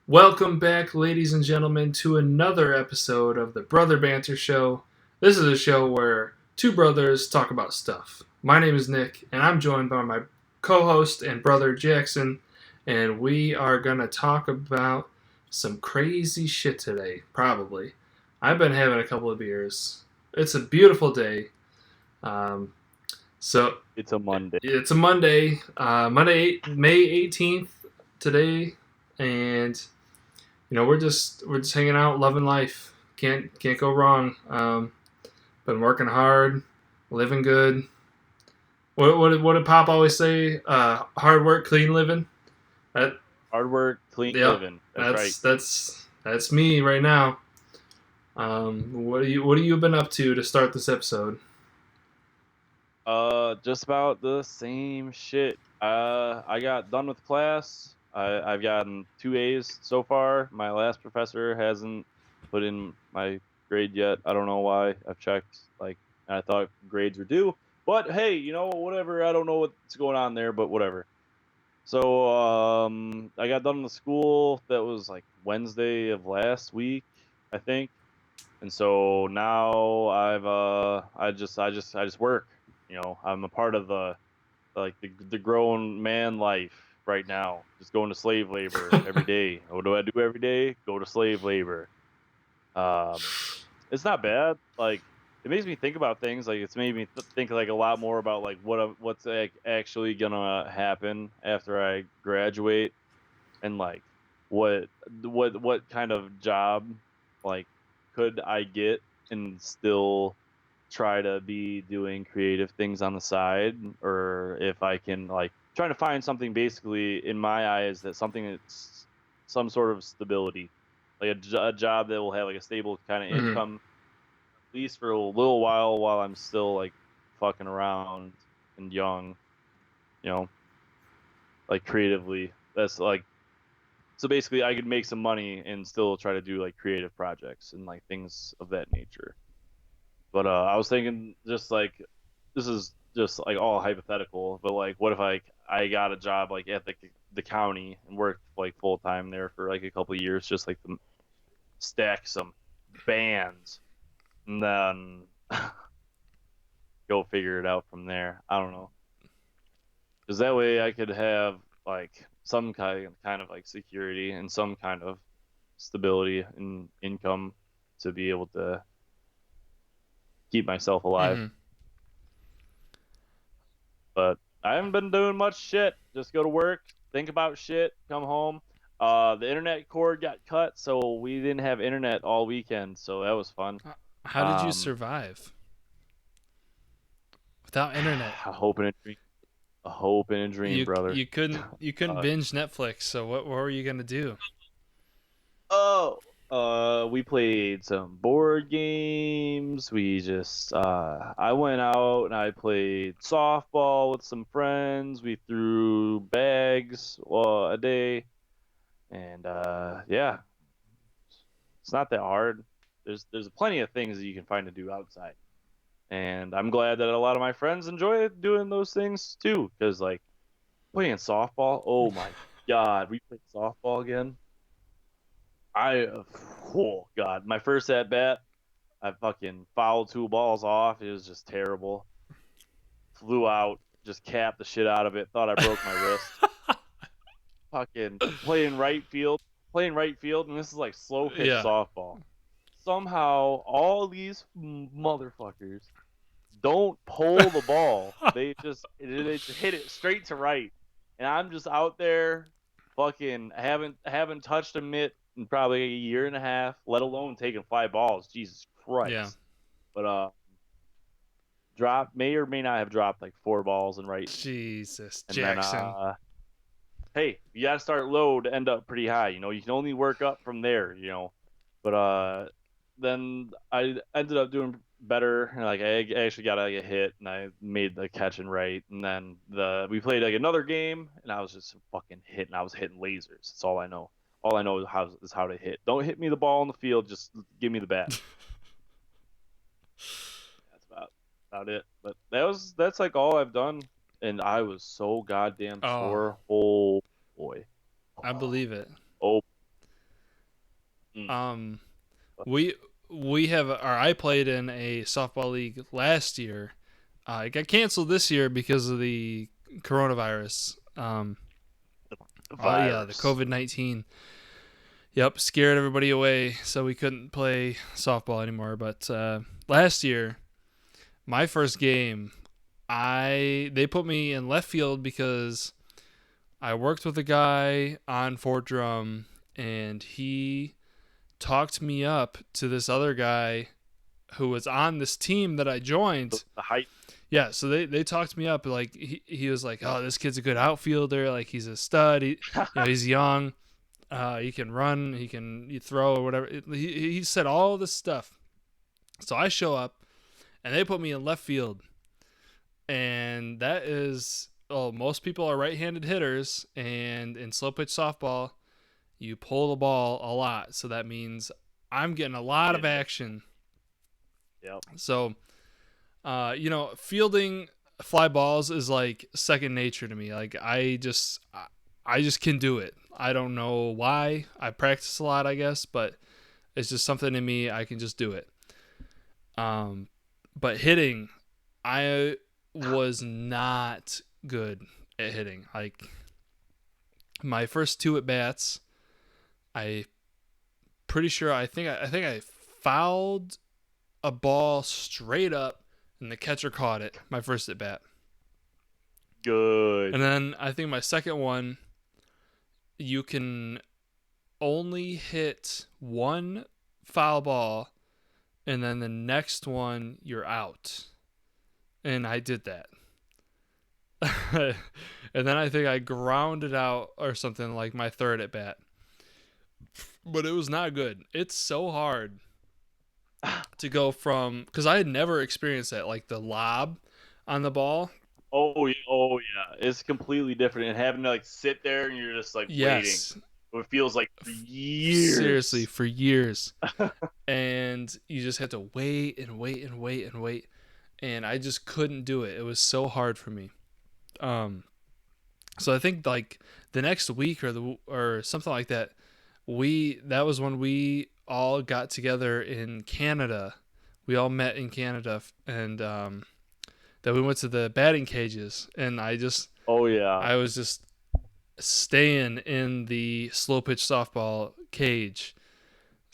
Welcome back, ladies and gentlemen, to another episode of the Brother Banter Show. This is a show where two brothers talk about stuff. My name is Nick, and I'm joined by my co host and brother Jackson, and we are going to talk about some crazy shit today, probably. I've been having a couple of beers. It's a beautiful day. Um, so, It's a Monday. it's a Monday, May 18th today, and we're just hanging out, loving life. Can't go wrong. Been working hard, living good. What did Pop always say? Hard work, clean living. That Hard work, clean Yep. living. That's right. That's me right now. What have you been up to start this episode? Just about the same shit. I got done with class. I've gotten 2 A's so far. My last professor hasn't put in my grade yet. I don't know why. I've checked. I thought grades were due. But hey, whatever. I don't know what's going on there, but whatever. So, I got done with school. That was like Wednesday of last week, I think. And so now I just work. I'm a part of the grown man life right now. Just going to slave labor every day. What do I do every day? Go to slave labor. Um, it's not bad. Like it makes me think about things. Like it's made me think like a lot more about like what's like actually gonna happen after I graduate, and like what kind of job like could I get and still try to be doing creative things on the side, or if I can like trying to find something basically in my eyes that something that's some sort of stability, like a job that will have like a stable kind of Mm-hmm. income at least for a little while I'm still like fucking around and young, you know, like creatively. That's like so basically I could make some money and still try to do like creative projects and like things of that nature. But I was thinking just like this is just like all hypothetical, but like what if I got a job like at the county and worked like full time there for like a couple of years, just like to stack some bands and then go figure it out from there. I don't know. Because that way I could have like some kind of like security and some kind of stability and income to be able to keep myself alive. Mm-hmm. But I haven't been doing much shit. Just go to work, think about shit, come home. The internet cord got cut, so we didn't have internet all weekend, so that was fun. How did you Um, survive without internet? a hope and a dream, a hope and a dream, You brother. you couldn't Uh, binge Netflix. So what were you gonna do? oh, we played some board games. We just, I went out and I played softball with some friends. We threw bags a day, and yeah, it's not that hard. There's plenty of things that you can find to do outside, and I'm glad that a lot of my friends enjoy doing those things too. Because like playing softball, oh my god, we played softball again. I, oh god, my first at bat, I fucking fouled two balls off. It was just terrible. Flew out, just capped the shit out of it. Thought I broke my wrist. Fucking playing right field, and this is like slow pitch Yeah. softball. Somehow, all these motherfuckers don't pull the ball. They just hit it straight to right, and I'm just out there, fucking haven't touched a mitt in probably a year and a half, let alone taking fly balls. Jesus Yeah. Christ! But may or may not have dropped like four balls in right, Jesus, and then Jackson. hey, you got to start low to end up pretty high. You can only work up from there. But then I ended up doing better. And, like I actually got like a hit, and I made the catch and right. And then we played like another game, and I was just fucking hitting. I was hitting lasers. That's all I know. All I know is how to hit. Don't hit me the ball in the field. Just give me the bat. That's about it. But that's like all I've done, and I was so goddamn Oh, sore. Oh boy. I believe it. Oh Um, we have, or I played in a softball league last year. It got canceled this year because of the coronavirus. Yeah, the Virus. COVID-19. Yep, scared everybody away, so we couldn't play softball anymore. But last year, my first game, they put me in left field because I worked with a guy on Fort Drum, and he talked me up to this other guy who was on this team that I joined. The height. Yeah, so they talked me up. Like he was like, oh, this kid's a good outfielder. Like he's a stud. He's young. He can run. He can throw or whatever. He said all this stuff. So I show up, and they put me in left field, and that is most people are right-handed hitters, and in slow pitch softball, you pull the ball a lot. So that means I'm getting a lot of action. Yep. So, fielding fly balls is like second nature to me. Like I just can do it. I don't know why. I practice a lot, I guess, but it's just something in me. I can just do it. But hitting, I was not good at hitting. Like my first two at bats, I think I fouled a ball straight up, and the catcher caught it. My first at bat. Good. And then I think my second one, you can only hit one foul ball, and then the next one you're out. And I did that. And then I think I grounded out or something like my third at bat. But it was not good. It's so hard to go from, because I had never experienced that, like the lob on the ball. Oh yeah, it's completely different. And having to like sit there and you're just like Yes. waiting. It feels like for years. Seriously, for years. And you just have to wait and wait and wait and wait. And I just couldn't do it. It was so hard for me. So I think like the next week or something like that, that was when we all got together in Canada. We all met in Canada, and then we went to the batting cages, and I was just staying in the slow pitch softball cage.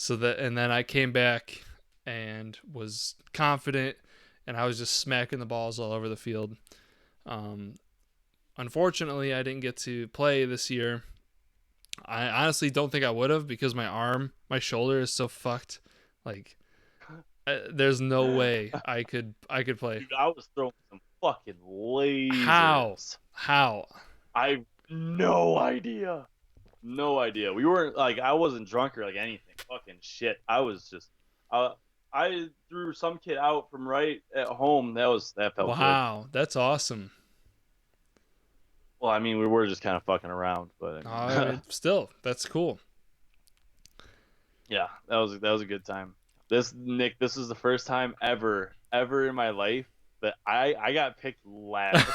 And then I came back and was confident, and I was just smacking the balls all over the field. Unfortunately, I didn't get to play this year. I honestly don't think I would have, because my shoulder is so fucked. Like, there's no way I could play. Dude, I was throwing some fucking lasers. How? I have no idea. No idea. We weren't like, I wasn't drunk or like anything. Fucking shit. I was just I threw some kid out from right at home. That felt good. Wow, that's awesome. Well, I mean, we were just kind of fucking around, but still, that's cool. yeah, that was a good time. This is the first time ever in my life that I got picked last.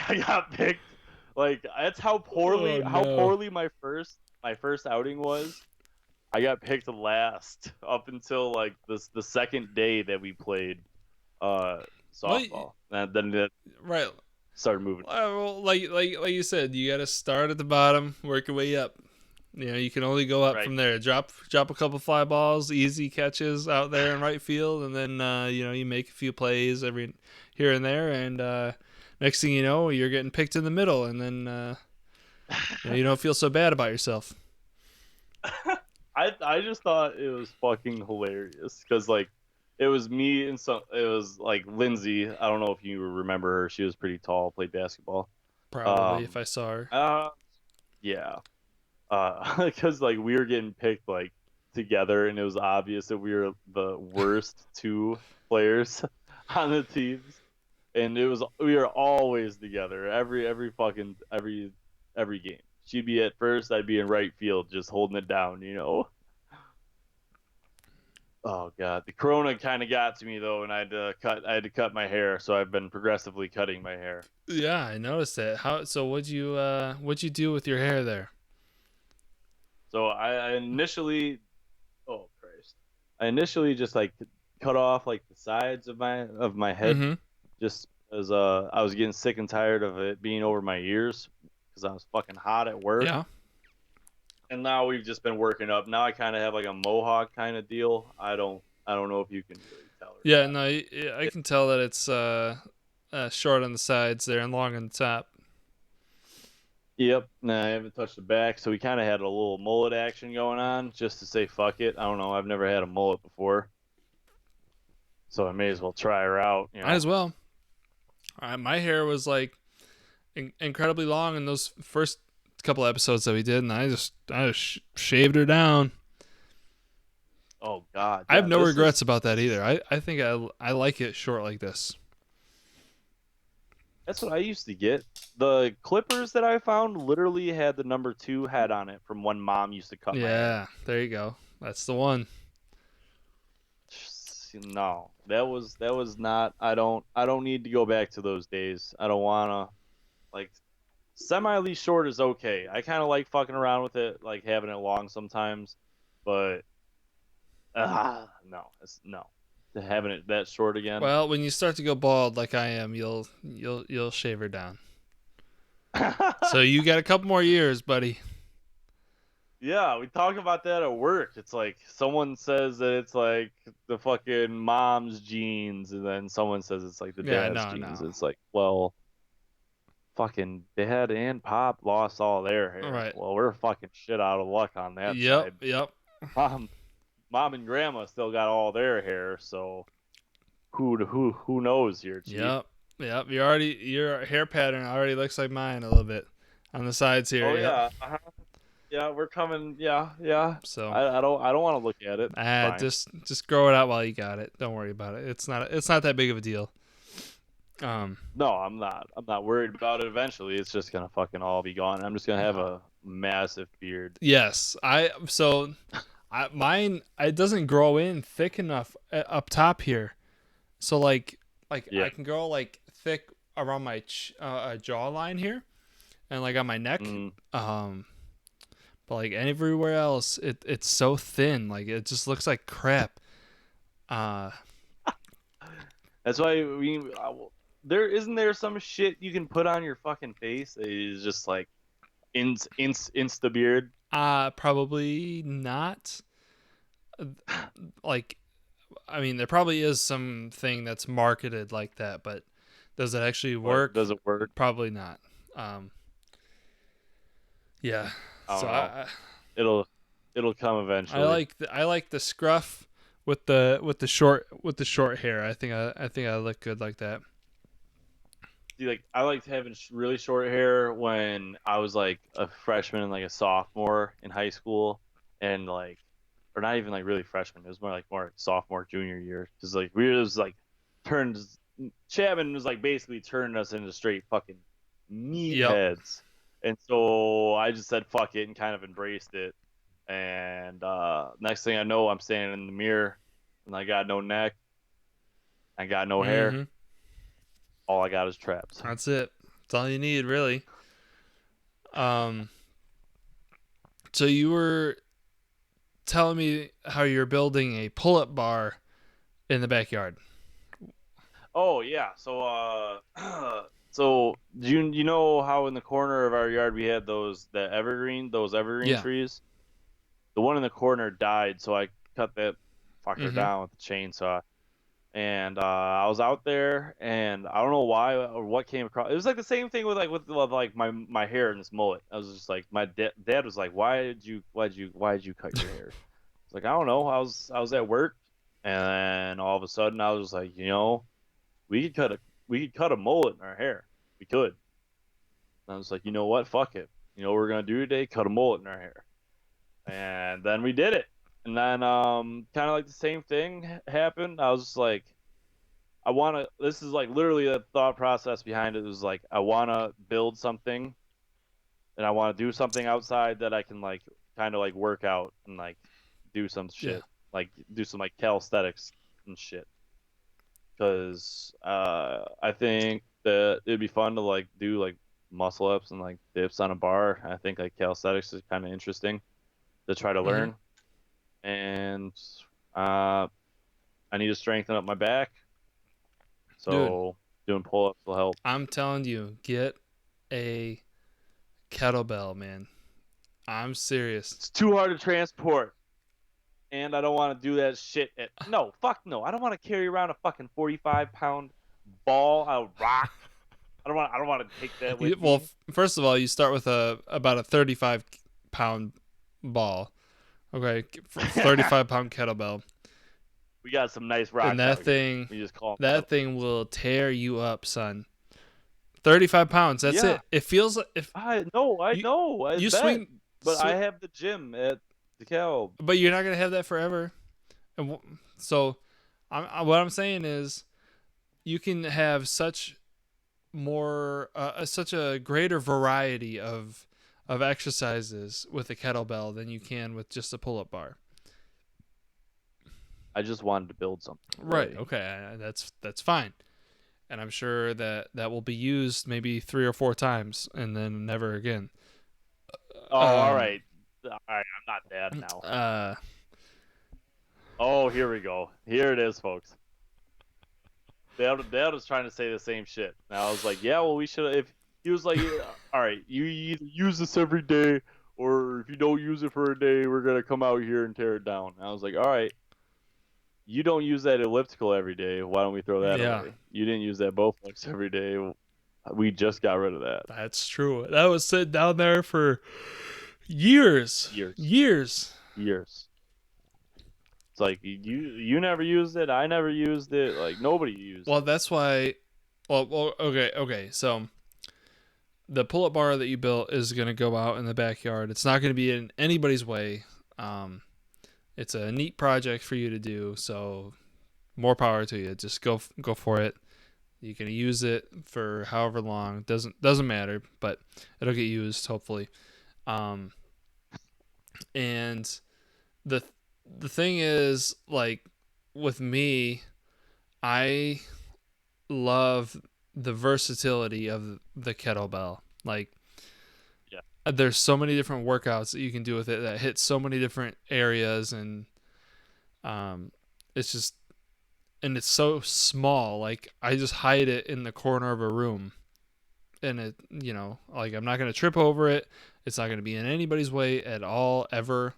I got picked, like, that's how poorly my first outing was. I got picked last up until like the second day that we played softball, and then it right started moving. Well, like you said, you got to start at the bottom, work your way up. You can only go up from there. Drop a couple fly balls, easy catches out there in right field, and then you make a few plays every here and there, and next thing you know, you're getting picked in the middle, and then you don't feel so bad about yourself. I just thought it was fucking hilarious because like it was me and it was like Lindsay. I don't know if you remember her. She was pretty tall, played basketball. Probably if I saw her. Yeah. Because like we were getting picked like together, and it was obvious that we were the worst two players on the teams, and we were always together every game. She'd be at first, I'd be in right field, just holding it down, Oh god, the corona kind of got to me though, and I had to cut my hair, so I've been progressively cutting my hair. Yeah, I noticed that. So what'd you do with your hair there? So I initially, oh Christ, I initially just like cut off like the sides of my head, Mm-hmm. just as I was getting sick and tired of it being over my ears because I was fucking hot at work. Yeah. And now we've just been working up. Now I kind of have like a mohawk kind of deal. I don't know if you can really tell or Yeah. not. No, I can tell that it's short on the sides there and long on the top. Yep. Nah, I haven't touched the back, so we kind of had a little mullet action going on just to say fuck it. I don't know. I've never had a mullet before, so I may as well try her out. Might as well. My hair was like incredibly long in those first couple episodes that we did, and I just shaved her down. Oh God, I have yeah. no This regrets is about that either. I think I like it short like this. that's what I used to get. The clippers that I found literally had the number 2 head on it from when mom used to cut my hair. Yeah, there you go. That's the one. No, that was not. I don't need to go back to those days. I don't wanna like semi short is okay. I kind of like fucking around with it, like having it long sometimes, but no, it's no. Having it that short again. Well, when you start to go bald like I am, you'll shave her down. So you got a couple more years, buddy. Yeah, we talk about that at work. It's like someone says that it's like the fucking mom's genes, and then someone says it's like the Yeah, dad's no, genes. no. It's like, well, fucking dad and pop lost all their All hair. right. Well, we're fucking shit out of luck on that Yep, side. yep, Mom, mom and grandma still got all their hair, so who knows here, chief? yep, yep. Your hair pattern already looks like mine a little bit on the sides here. Oh Yep. yeah, yeah, we're coming. Yeah, yeah. So I don't want to look at it. It's fine. just grow it out while you got it. Don't worry about it. It's not that big of a deal. No, I'm not worried about it. Eventually, it's just gonna fucking all be gone. I'm just gonna have a massive beard. Yes, mine it doesn't grow in thick enough up top here. So like Yeah. I can grow like thick around my jawline here and like on my neck. Mm. But like everywhere else, it's so thin. Like it just looks like crap. Uh, That's why there isn't there some shit you can put on your fucking face that is just like insta beard. Probably not. Like, I mean, there probably is something that's marketed like that, but does it actually work? Does it work? Probably not. Yeah. I So don't know. It'll come eventually. I like the scruff with the short hair. I think I look good like that. See, like I liked having really short hair when I was like a freshman and like a sophomore in high school, and like, or not even like really freshman. It was more like sophomore, junior year, because like we was like turned. Chapman was like basically turning us into straight fucking Yep. meatheads, and so I just said fuck it and kind of embraced it. And next thing I know, I'm standing in the mirror, and I got no neck, I got no hair. Mm-hmm. All I got is traps. That's it. That's all you need, really. Um. So you were telling me how you're building a pull-up bar in the backyard. Oh yeah, so so you know how in the corner of our yard we had those evergreen Yeah. trees? The one in the corner died, so I cut that fucker Mm-hmm. down with the chainsaw. And I was out there, and I don't know why or what came across. It was like the same thing with like my hair and this mullet. I was just like my dad was like, why did you cut your hair? It's like I don't know. I was at work, and all of a sudden I was just like, we could we could cut a mullet in our hair. We could. And I was like, you know what? Fuck it. You know what we're gonna do today? Cut a mullet in our hair. And then we did it. And then kind of like the same thing happened. I was just like, I want to. This is like literally the thought process behind it was like I want to build something, and I want to do something outside that I can like kind of like work out and like do some Yeah. shit, like do some like calisthenics and shit. Because I think that it'd be fun to like do like muscle ups and like dips on a bar. I think like calisthenics is kind of interesting. to try to Mhm. learn, and I need to strengthen up my back. Dude, So doing pull-ups will help. I'm telling you, get a kettlebell, man. I'm serious. It's too hard to transport, and I don't want to do that shit. No, fuck no. I don't want to carry around a fucking 45-pound ball, a rock. I don't want to take that with Well, me. first of all, you start with about a 35-pound ball. Okay, 35-pound kettlebell, We got some nice and rocks out here. We just call them that thing will tear you up, son. 35 pounds. That's Yeah, it. It feels like if I you know, I you bet. swing, But I have the gym at the Cal. but you're not gonna have that forever. And so, what I'm saying is, you can have such a greater variety of exercises with a kettlebell than you can with just a pull-up bar. I just wanted to build something. Right. Really. Okay. That's fine. And I'm sure that will be used maybe 3 or 4 times and then never again. Oh, all right. All right, I'm not bad now. Uh. Oh, here we go. Here it is, folks. Dad was trying to say the same shit. And I was like, yeah, well, we should. If he was like, yeah, all right, you either use this every day, or if you don't use it for a day, we're gonna come out here and tear it down. And I was like, all right, you don't use that elliptical every day. Why don't we throw that Yeah. away? You didn't use that Bowflex every day. We just got rid of that. That's true. That was sitting down there for years. Years. It's like you never used it. I never used it. Like nobody used Well, it. that's why. Well, okay. So the pull-up bar that you built is going to go out in the backyard. It's not going to be in anybody's way. It's a neat project for you to do. So more power to you. Just go for it. You can use it for however long. Doesn't matter, but it'll get used hopefully. And the the thing is, like, with me, I love the versatility of the kettlebell. Like, Yeah. there's so many different workouts that you can do with it that hit so many different areas, and it's just, and it's so small. Like, I just hide it in the corner of a room, and it, like, I'm not gonna trip over it. It's not gonna be in anybody's way at all ever.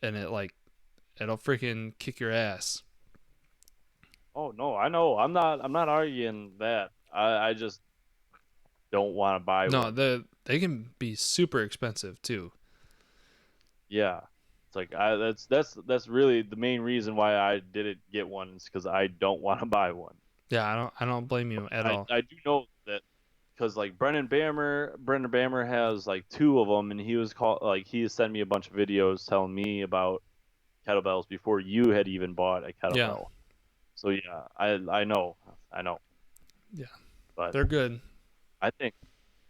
And it'll freaking kick your ass. Oh no, I know. I'm not arguing that. I just don't want to buy No, one. they can be super expensive too. Yeah. It's like that's really the main reason why I didn't get one is because I don't want to buy one. Yeah, I don't blame you at all. I do know that because like Brendan Bammer has like 2 of them, and he was he sent me a bunch of videos telling me about kettlebells before you had even bought a Yeah, kettlebell. So yeah, I know. yeah, But they're good. I think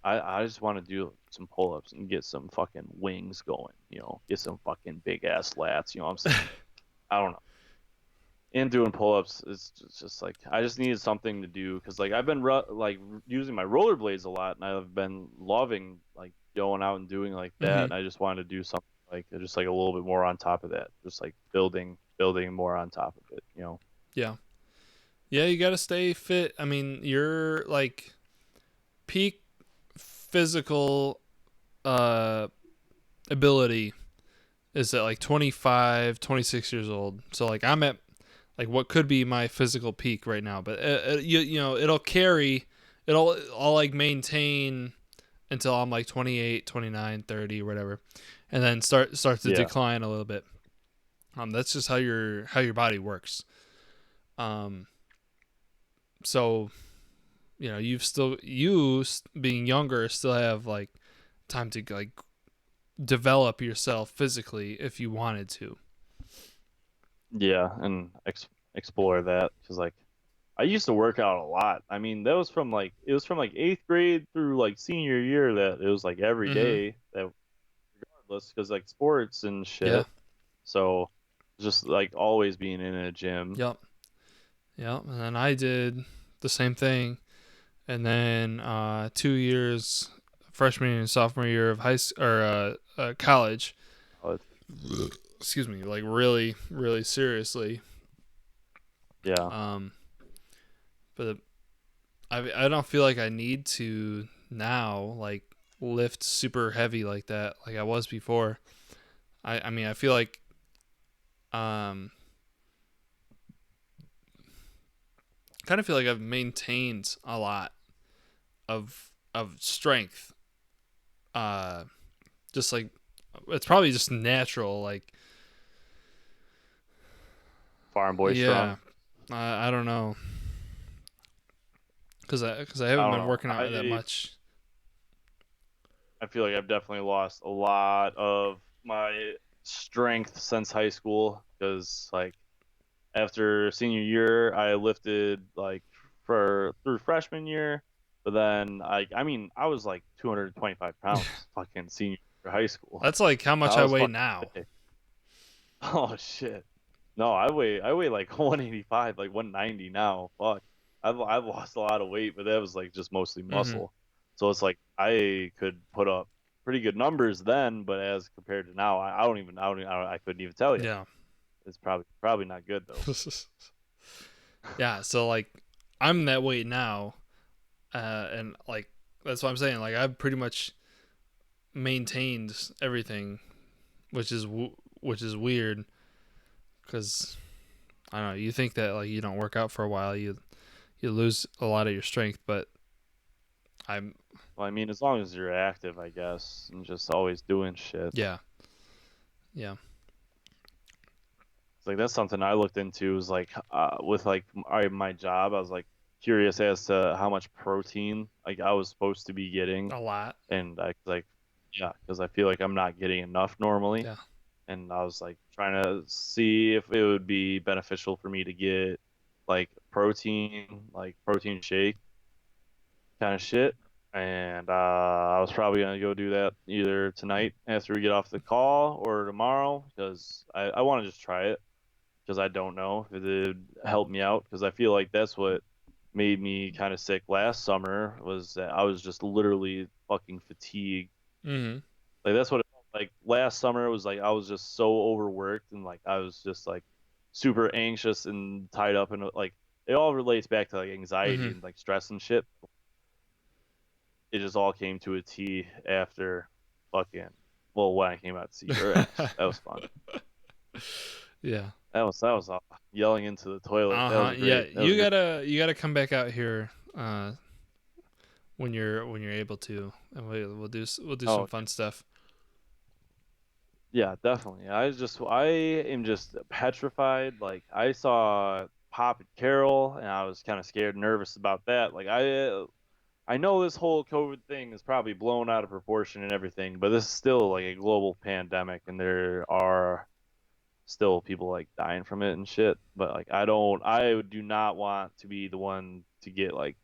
I just want to do some pull-ups and get some fucking wings going. Get some fucking big ass lats. You know what I'm saying? I don't know. And doing pull-ups is just like I just needed something to do because like I've been using my rollerblades a lot, and I've been loving like going out and doing like that. Mm-hmm. And I just wanted to do something like just like a little bit more on top of that, just like building more on top of it. Yeah, yeah. You got to stay fit. I mean, you're like peak physical ability is at like 25, 26 years old. So like I'm at like what could be my physical peak right now, but it'll carry, I'll like maintain until I'm like 28, 29, 30, whatever, and then start to Yeah. decline a little bit. That's just how your body works. So you being younger still have like time to like develop yourself physically if you wanted to. Yeah, and explore that because like I used to work out a lot. I mean, that was from like it was from like 8th grade through like senior year that it was like every Mm-hmm. day that regardless because like sports and Yeah. shit. So just like always being in a gym. Yep. And then I did the same thing, and then 2 years, freshman and sophomore year of college. Oh, Excuse me, like really, really seriously. yeah. But I don't feel like I need to now like lift super heavy like that like I was before. I mean I feel like kind of feel like I've maintained a lot of strength. Just like it's probably just natural like Farm boy yeah. strong. I don't know. Cuz I I haven't don't been know. working out that much. I feel like I've definitely lost a lot of my strength since high school because like after senior year I lifted like for through freshman year, but then I was like 225 pounds fucking senior year of high school. That's like how much I I was weigh fucking now. big. Oh shit. No, I weigh like 185, like 190 now. Fuck. I've lost a lot of weight, but that was like just mostly Mhm. muscle. So it's like I could put up pretty good numbers then, but as compared to now, I couldn't even tell you. Yeah. It's probably not good though. Yeah, so like I'm that weight now, and like that's what I'm saying. Like I've pretty much maintained everything, which is weird because I don't know. You think that like you don't work out for a while, you lose a lot of your strength, but I'm Well, I mean, as long as you're active, I guess, and just always doing shit. yeah, yeah, It's like that's something I looked into is like with like my job, I was like curious as to how much protein like I was supposed to be getting, a lot. and I like yeah, because I feel like I'm not getting enough normally, Yeah. and I was like trying to see if it would be beneficial for me to get like protein shake kind of shit. And I was probably gonna go do that either tonight after we get off the call or tomorrow because I want to just try it because I don't know if it would help me out because I feel like that's what made me kind of sick last summer was that I was just literally fucking fatigued. Mhm. Like that's what it felt like last summer was like I was just so overworked and like I was just like super anxious and tied up and like it all relates back to like anxiety Mhm. and like stress and shit. It just all came to a T after fucking when I came out to see your ass. That was fun. Yeah. That was yelling into the toilet. That was Yeah. great. That was a good. You gotta come back out here when you're able to, and we'll do some Oh fun stuff. yeah, definitely. I am just petrified. Like I saw Pop and Carol, and I was kind of scared, and nervous about that. Like I know this whole COVID thing is probably blown out of proportion and everything, but this is still like a global pandemic, and there are still people like dying from it and shit. But like I do not want to be the one to get like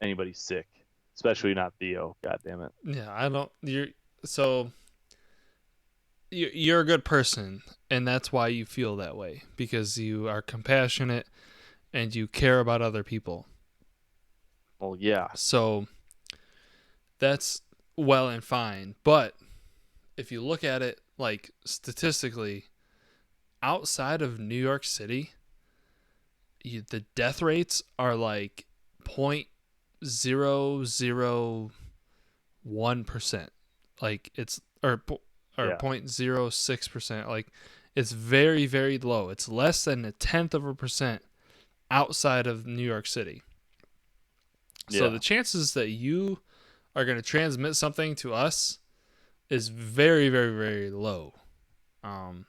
anybody sick, especially not Theo. God damn it. Yeah, I don't. So you're a good person, and that's why you feel that way because you are compassionate and you care about other people. Well, yeah, So that's well and fine, but if you look at it like statistically, outside of New York City, the death rates are like 0.001%. Like it's or yeah, 0.06%. Like it's very very low. It's less than a tenth of a percent outside of New York City. So yeah. the chances that you are going to transmit something to us is very very very low. Um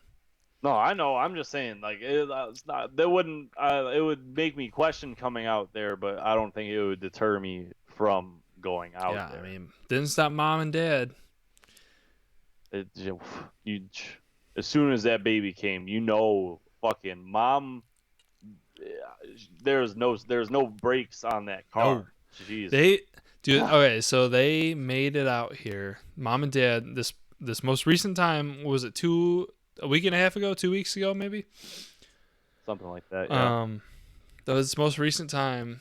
No, I know. I'm just saying, like, it's not. That wouldn't. It would make me question coming out there, but I don't think it would deter me from going out yeah, I there. mean, didn't stop mom and dad. It, you, as soon as that baby came, fucking mom. There's no brakes on that No. car. Jesus. They dude, okay, so they made it out here. Mom and dad this most recent time was it a week and a half ago, 2 weeks ago maybe? Something like that. Yeah. Um this most recent time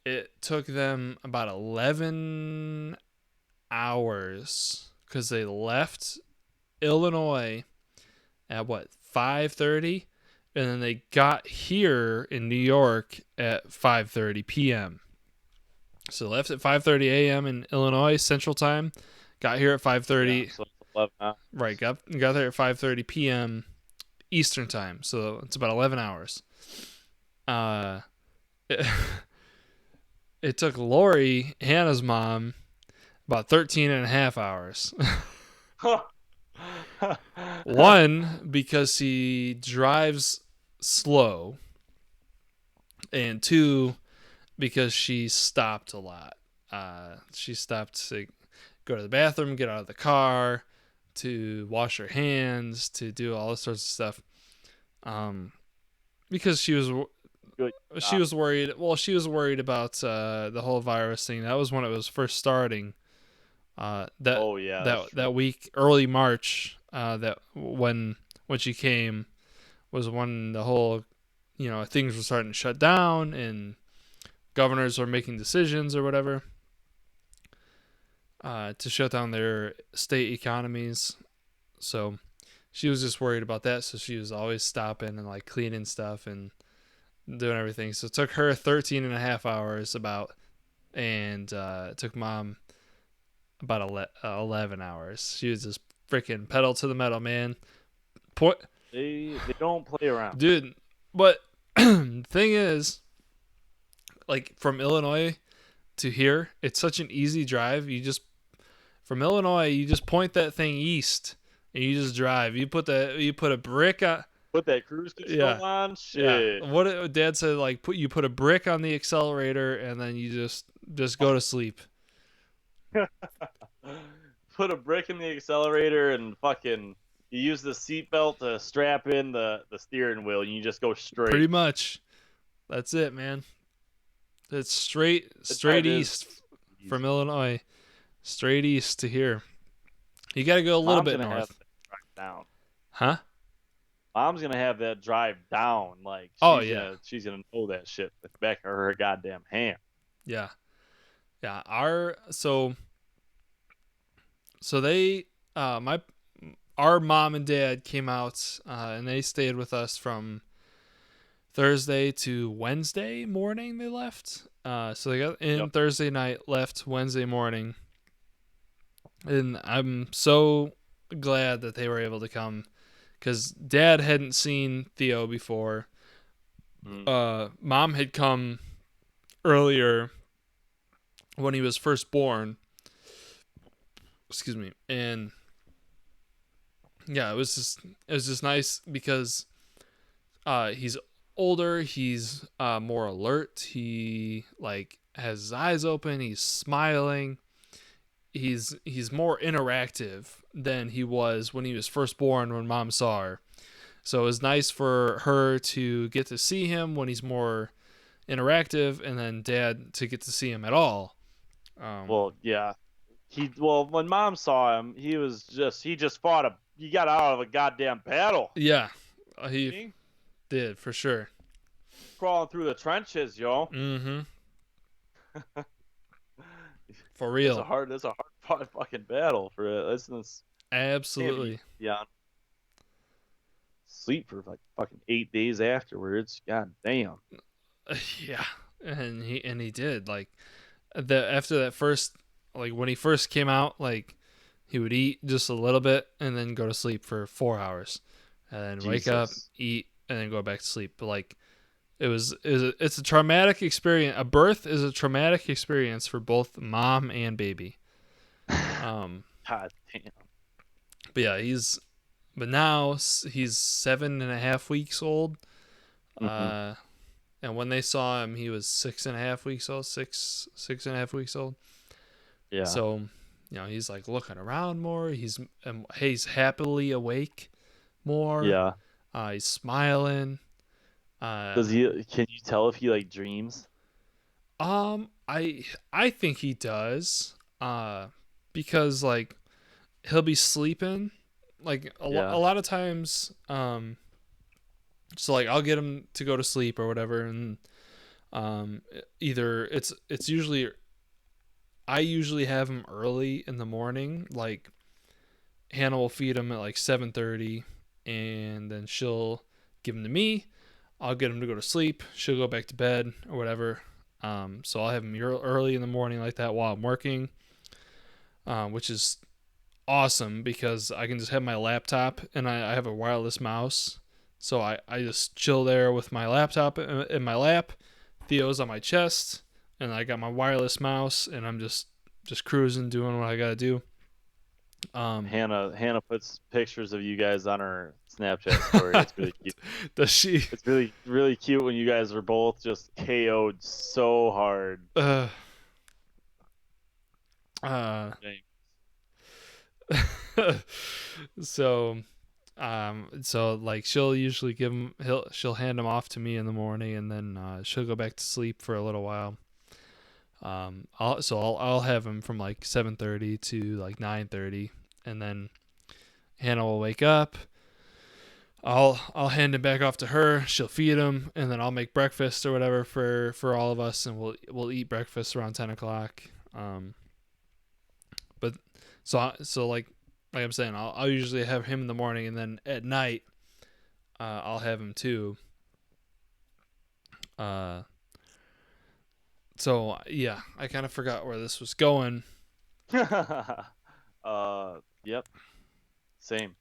it took them about 11 hours cuz they left Illinois at what 5:30, and then they got here in New York at 5:30 p.m. So left at 5:30 a.m. in Illinois Central Time, got here at 5:30. Yeah, so it's 11 hours. Right, got there at 5:30 p.m. Eastern Time, so it's about 11 hours. It, it took Lori, Hannah's mom, about 13 and a half hours. One, because he drives slow, and two, because she stopped a lot. She stopped to go to the bathroom, get out of the car, to wash her hands, to do all this sorts of stuff. Because she was worried. Well, she was worried about the whole virus thing. That was when it was first starting. That week, early March. That when she came was when the whole, things were starting to shut down and governors were making decisions or whatever to shut down their state economies. So she was just worried about that. So she was always stopping and like cleaning stuff and doing everything. So it took her 13 and a half hours and it took Mom about 11 hours. She was just freaking pedal to the metal, man. They don't play around, dude. But the thing is, like, from Illinois to here, it's such an easy drive. From Illinois, you just point that thing east and you just drive. You put a brick on. Put that cruise control on. Shit. Yeah. What Dad said, like, put a brick on the accelerator and then you just go to sleep. Put a brick in the accelerator and fucking you use the seatbelt to strap in the steering wheel and you just go straight. Pretty much. That's it, man. It's straight east from Illinois. Straight east to here. You got to go a little bit north. Have that drive down. Huh? Mom's gonna have that drive down. Like, she's gonna know that shit with the back of her goddamn hand. Yeah. So they, our mom and dad came out and they stayed with us from Thursday to Wednesday morning. They left. So they got in Thursday night, left Wednesday morning, and I'm so glad that they were able to come because Dad hadn't seen Theo before. Mom had come earlier when he was first born. Excuse me. And yeah, it was just nice because he's older, he's more alert, he like has his eyes open, he's smiling. He's more interactive than he was when he was first born when Mom saw her. So it was nice for her to get to see him when he's more interactive, and then Dad to get to see him at all. Well, yeah. When Mom saw him, he just fought he got out of a goddamn battle. Yeah, he did for sure. Crawling through the trenches, yo. Mm-hmm. For real. It's a hard fucking battle for it. It's absolutely. Yeah. Sleep for like fucking 8 days afterwards. God damn. Yeah, and he did like after that first, like when he first came out, like he would eat just a little bit and then go to sleep for 4 hours, and then wake up, eat, and then go back to sleep. But like it's a traumatic experience. A birth is a traumatic experience for both mom and baby. God damn. But yeah, now he's 7.5 weeks old. Mm-hmm. And when they saw him, he was 6.5 weeks old. 6.5 weeks old. Yeah. So, he's like looking around more. He's happily awake more. Yeah. He's smiling. Can you tell if he like dreams? I think he does. Because like he'll be sleeping, like a lot of times. So like I'll get him to go to sleep or whatever, and either it's usually I usually have him early in the morning, like Hannah will feed him at like 7:30, and then she'll give him to me. I'll get him to go to sleep. She'll go back to bed or whatever. So I'll have him early in the morning like that while I'm working, which is awesome because I can just have my laptop and I have a wireless mouse. So I just chill there with my laptop in my lap. Theo's on my chest, and I got my wireless mouse, and I'm just cruising, doing what I gotta do. Hannah puts pictures of you guys on her Snapchat story. It's really cute. Does she? It's really really cute when you guys are both just KO'd so hard. Uh, so so like she'll usually she'll hand him off to me in the morning, and then she'll go back to sleep for a little while. I'll have him from like 7:30 to like 9:30, and then Hannah will wake up. I'll hand him back off to her. She'll feed him, and then I'll make breakfast or whatever for all of us, and we'll eat breakfast around 10 o'clock. But so like I'm saying, I'll usually have him in the morning, and then at night, I'll have him too. So yeah, I kind of forgot where this was going. Yep. Same.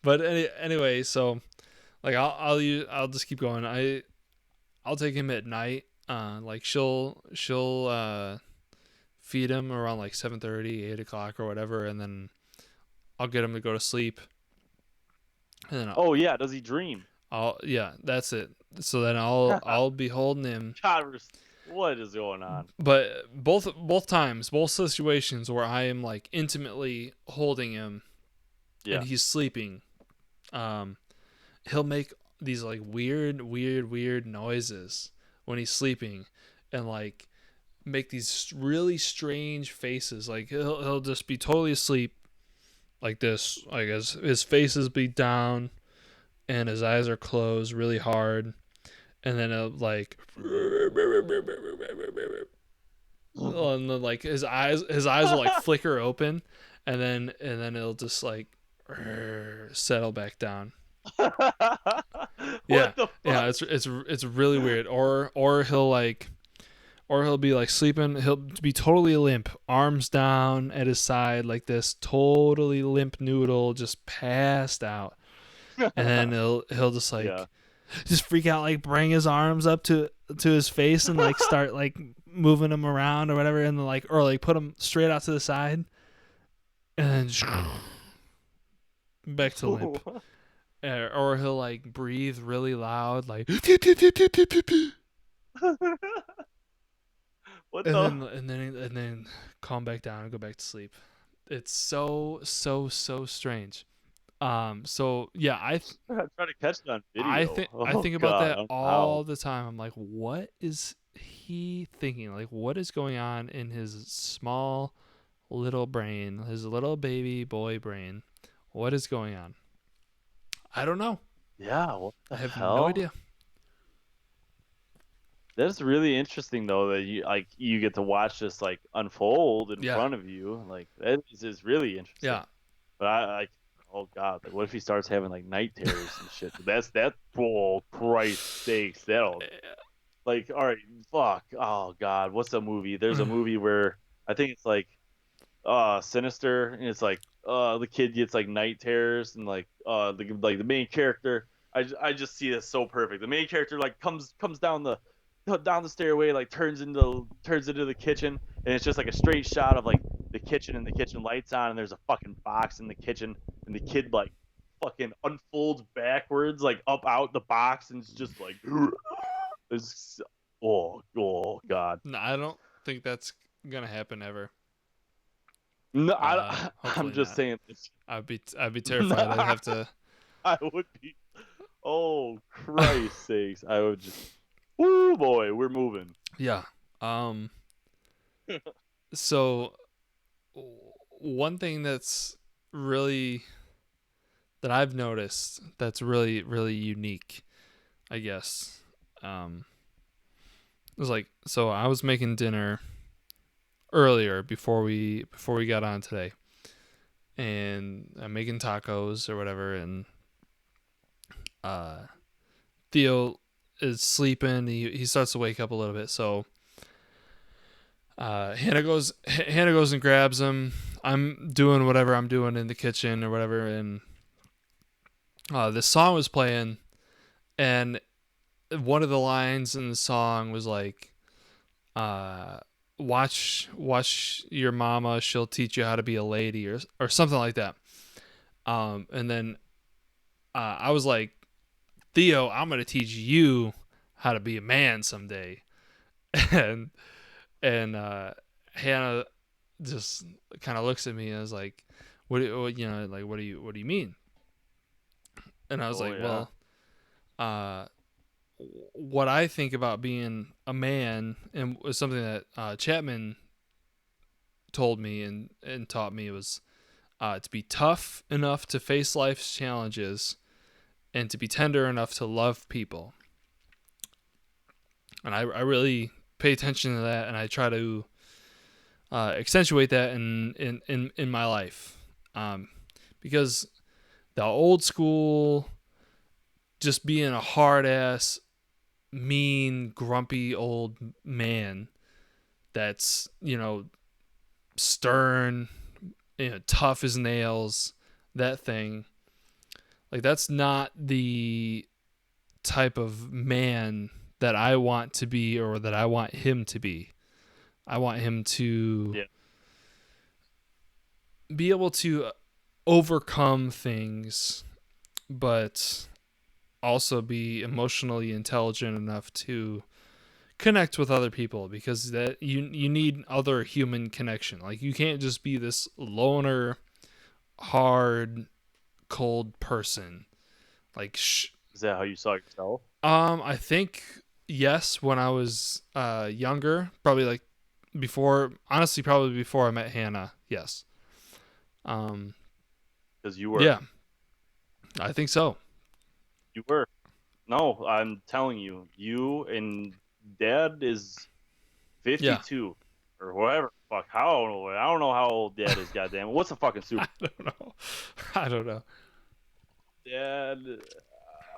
But anyway, so like I'll just keep going. I'll take him at night. Like she'll feed him around like 7:30, 8 o'clock or whatever, and then I'll get him to go to sleep. And then Oh yeah, does he dream? Yeah, that's it. So then I'll be holding him. God, what is going on? But both situations where I am like intimately holding him, Yeah. and he's sleeping, he'll make these like weird noises when he's sleeping, and like make these really strange faces. Like he'll just be totally asleep, like this, like his face is be down, and his eyes are closed really hard, and then it'll like, and then like his eyes will like flicker open, and then it'll just like settle back down. What the fuck? Yeah, it's really weird. Or he'll be like sleeping. He'll be totally limp, arms down at his side like this, totally limp noodle, just passed out. And then he'll just like just freak out, like bring his arms up to his face and like start like moving them around or whatever, and then like or like put them straight out to the side, and then back to limp. Or he'll like breathe really loud, like What and then calm back down and go back to sleep. It's so strange. So yeah, I'm trying to catch it on video. I think about that all the time. I'm like, what is he thinking? Like, what is going on in his small little brain, his little baby boy brain? What is going on? I don't know. Yeah, what the I have hell? no idea. That's really interesting though that you get to watch this like unfold in Yeah. front of you. Like that is really interesting. Yeah. But I oh god, like what if he starts having like night terrors and shit? Oh Christ sakes, that'll like all right, fuck. Oh god, what's the movie? There's a movie where I think it's like Sinister, and it's like the kid gets like night terrors, and like the main character, I just see this so perfect. The main character like comes down the stairway, like turns into the kitchen, and it's just like a straight shot of like the kitchen, and the kitchen lights on, and there's a fucking box in the kitchen, and the kid like fucking unfolds backwards like up out the box, and it's just like it's oh god. No, I don't think that's gonna happen ever. No, hopefully I'm just not. saying. I'd be terrified. I'd have to. I would be. Oh Christ sakes! I would just. Woo boy, we're moving. Yeah. So one thing that's really that I've noticed that's really unique, I guess. It was like, so I was making dinner earlier before we got on today, and I'm making tacos or whatever, and uh, Theo is sleeping. He starts to wake up a little bit, so Hannah goes and grabs him. I'm doing whatever I'm doing in the kitchen or whatever, and this song was playing, and one of the lines in the song was like, uh, watch your mama, she'll teach you how to be a lady, or something like that. And then I was like, Theo, I'm gonna teach you how to be a man someday. and and Hannah just kind of looks at me and is like, what do you mean? And I was Oh like, yeah. well, uh, what I think about being a man, and was something that Chapman told me and taught me, was to be tough enough to face life's challenges and to be tender enough to love people. And I really pay attention to that, and I try to accentuate that in my life, because the old school, just being a hard ass, mean, grumpy old man that's stern, tough as nails, that thing, like, that's not the type of man that I want to be, or that I want him to be. I want him to Yeah. be able to overcome things, but also be emotionally intelligent enough to connect with other people, because that you need other human connection. Like, you can't just be this loner, hard, cold person. Like, Is that how you saw yourself? I think yes, when I was younger, probably like probably before I met Hannah. Yes. Um, Because you were. yeah, I think so. You were. No, I'm telling you, you and Dad is Yeah. 52 or whatever. Fuck, how I don't know how old Dad is. Goddamn, what's the fucking super? I don't know. I don't know. Dad,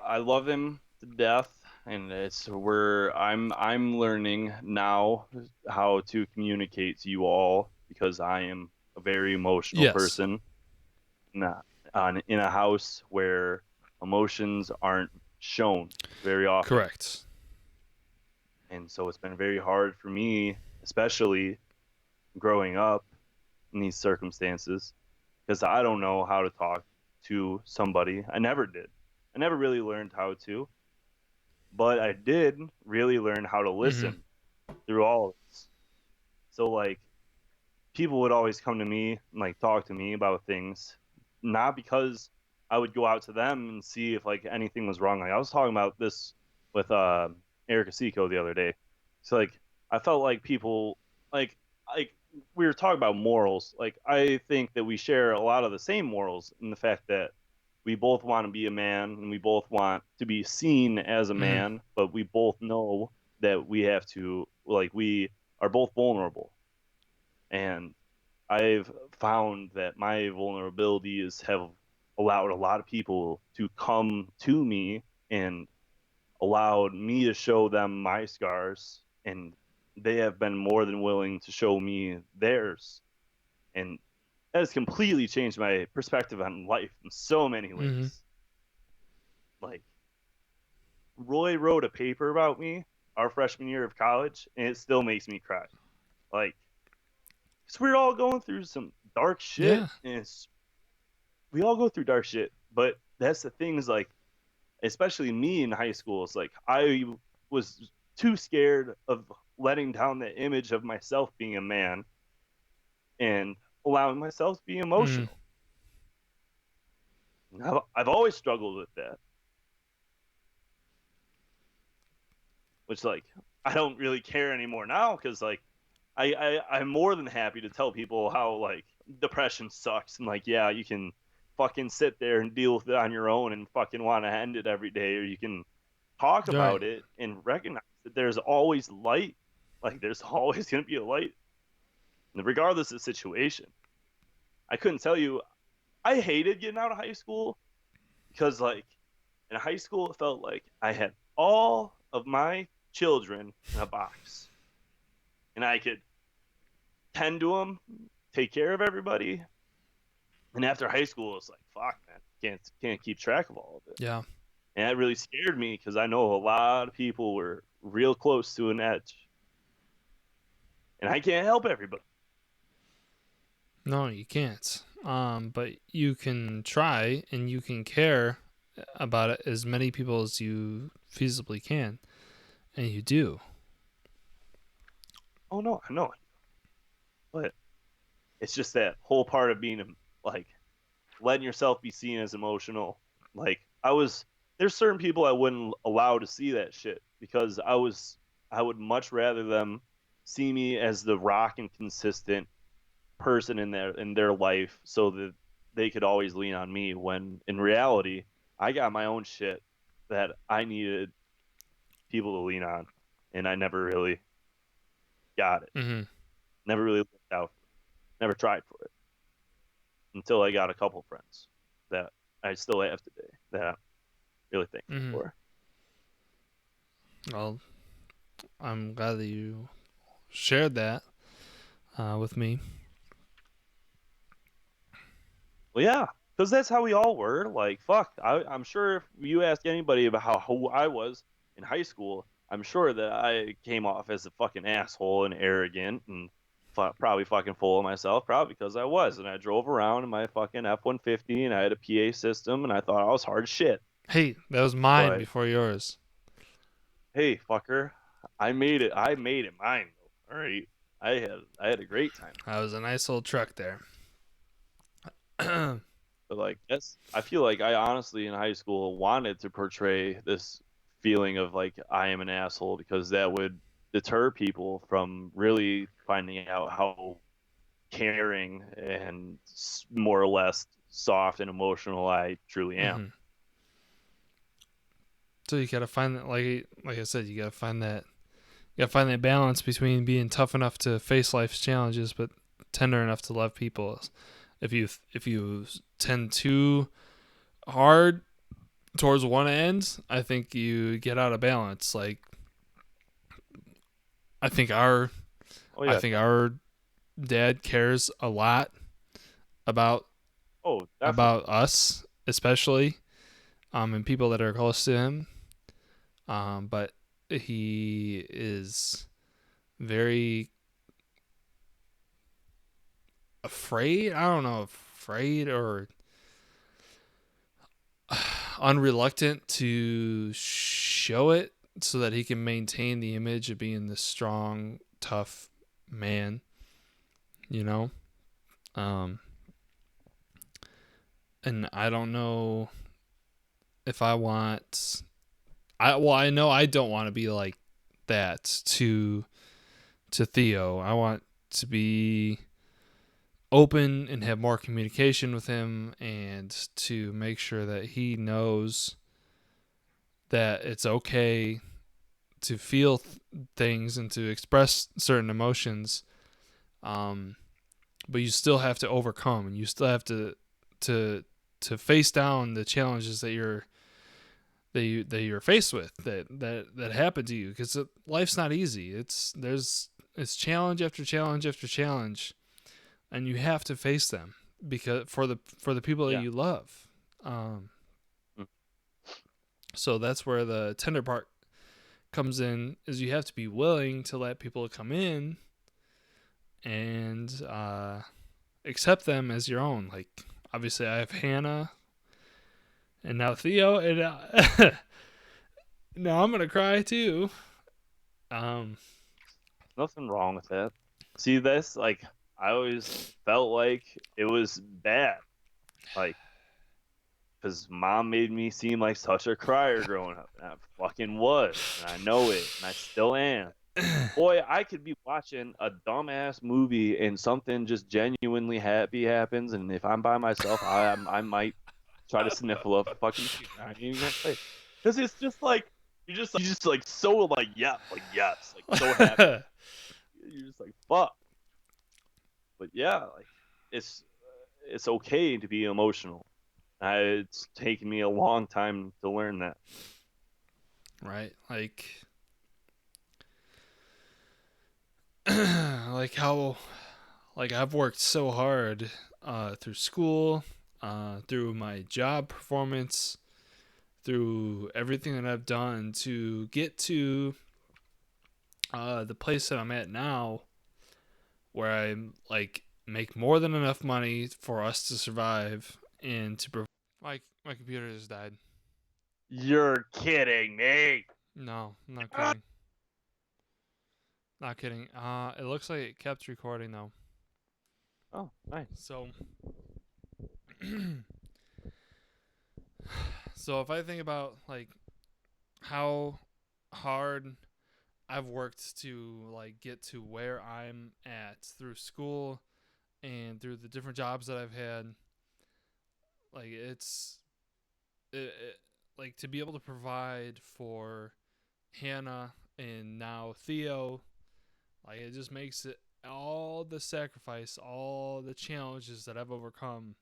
I love him to death, and it's where I'm learning now how to communicate to you all, because I am a very emotional Yes. person. Not in a house where emotions aren't shown very often. Correct. And so it's been very hard for me, especially growing up in these circumstances, because I don't know how to talk to somebody. I never did. I never really learned how to, but I did really learn how to Mm-hmm. listen through all of this. So, like, people would always come to me and like talk to me about things, not because I would go out to them and see if like anything was wrong. Like, I was talking about this with Erica Seco the other day. So like, I felt like people like we were talking about morals. Like, I think that we share a lot of the same morals in the fact that we both want to be a man and we both want to be seen as a Mm-hmm. man, but we both know that we have to, like, we are both vulnerable. And I've found that my vulnerabilities have allowed a lot of people to come to me and allowed me to show them my scars, and they have been more than willing to show me theirs. And that has completely changed my perspective on life in so many Mm-hmm. ways. Like, Roy wrote a paper about me our freshman year of college, and it still makes me cry. Like, because we're all going through some dark shit, Yeah. and we all go through dark shit. But that's the thing, is like, especially me in high school, it's like I was too scared of letting down the image of myself being a man and allowing myself to be Mm-hmm. emotional. I've always struggled with that, which, like, I don't really care anymore now, because like I'm more than happy to tell people how like depression sucks, and like, yeah, you can fucking sit there and deal with it on your own and fucking want to end it every day, or you can talk Right. about it and recognize that there's always light. Like, there's always going to be a light regardless of the situation. I couldn't tell you, I hated getting out of high school because, like, in high school, it felt like I had all of my children in a box, and I could tend to them, take care of everybody. And after high school, it's like, fuck, man, can't keep track of all of it. Yeah. And that really scared me because I know a lot of people were real close to an edge, and I can't help everybody. No, you can't. But you can try and you can care about it as many people as you feasibly can, and you do. Oh no, I know, but it's just that whole part of being like letting yourself be seen as emotional. Like there's certain people I wouldn't allow to see that shit because I would much rather them see me as the rock and consistent person in their life so that they could always lean on me when in reality I got my own shit that I needed people to lean on, and I never really got it. Mm-hmm. Never really looked out for it. Never tried for it until I got a couple friends that I still have today that I'm really thankful Mm-hmm. for. Well, I'm glad that you shared that with me. Well, yeah, because that's how we all were. Like, fuck, I'm sure if you ask anybody about who I was in high school, I'm sure that I came off as a fucking asshole and arrogant and probably fucking full of myself, probably because I was. And I drove around in my fucking F-150 and I had a PA system and I thought I was hard as shit. Hey, that was mine But before yours. hey, fucker, I made it. I made it mine. All right, I had a great time. That was a nice old truck there. But like I feel like I honestly in high school wanted to portray this feeling of like I am an asshole because that would deter people from really finding out how caring and more or less soft and emotional I truly am. Mm-hmm. So you gotta find that, like I said, you gotta find that balance between being tough enough to face life's challenges, but tender enough to love people. If you tend too hard towards one end, I think you get out of balance. Like I think our Oh I yeah. think our dad cares a lot about Oh, definitely. us, especially, and people that are close to him. But he is very afraid. I don't know, afraid or unreluctant to show it so that he can maintain the image of being this strong, tough man, you know? And I don't know if I want I know I don't want to be like that to Theo. I want to be open and have more communication with him and to make sure that he knows that it's okay to feel things and to express certain emotions, but you still have to overcome and you still have to face down the challenges that you're faced with that happen to you, because life's not easy. It's challenge after challenge after challenge, and you have to face them because for the people that Yeah. you love. So that's where the tender part comes in, is you have to be willing to let people come in and accept them as your own. Like, obviously I have Hannah and now Theo, and now I'm gonna cry too. Nothing wrong with that. See this? Like I always felt like it was bad. Like because mom made me seem like such a crier growing up, and I fucking was, and I know it, and I still am. Boy, I could be watching a dumbass movie and something just genuinely happy happens, and if I'm by myself, I might try to sniffle up a fucking tear. I ain't even gonna say, because it's just like you just like so like yeah, like yes, like so happy. You're just like fuck. But yeah, like it's it's okay to be emotional. It's taken me a long time to learn that. Right? Like how like I've worked so hard through school, through my job performance, through everything that I've done to get to the place that I'm at now, where I like make more than enough money for us to survive and to my computer just died. You're kidding me. No, I'm not kidding. Not kidding. It looks like it kept recording though. Oh, nice. So so if I think about like how hard I've worked to like get to where I'm at through school and through the different jobs that I've had, like like to be able to provide for Hannah and now Theo, like it just makes it all the sacrifice, all the challenges that I've overcome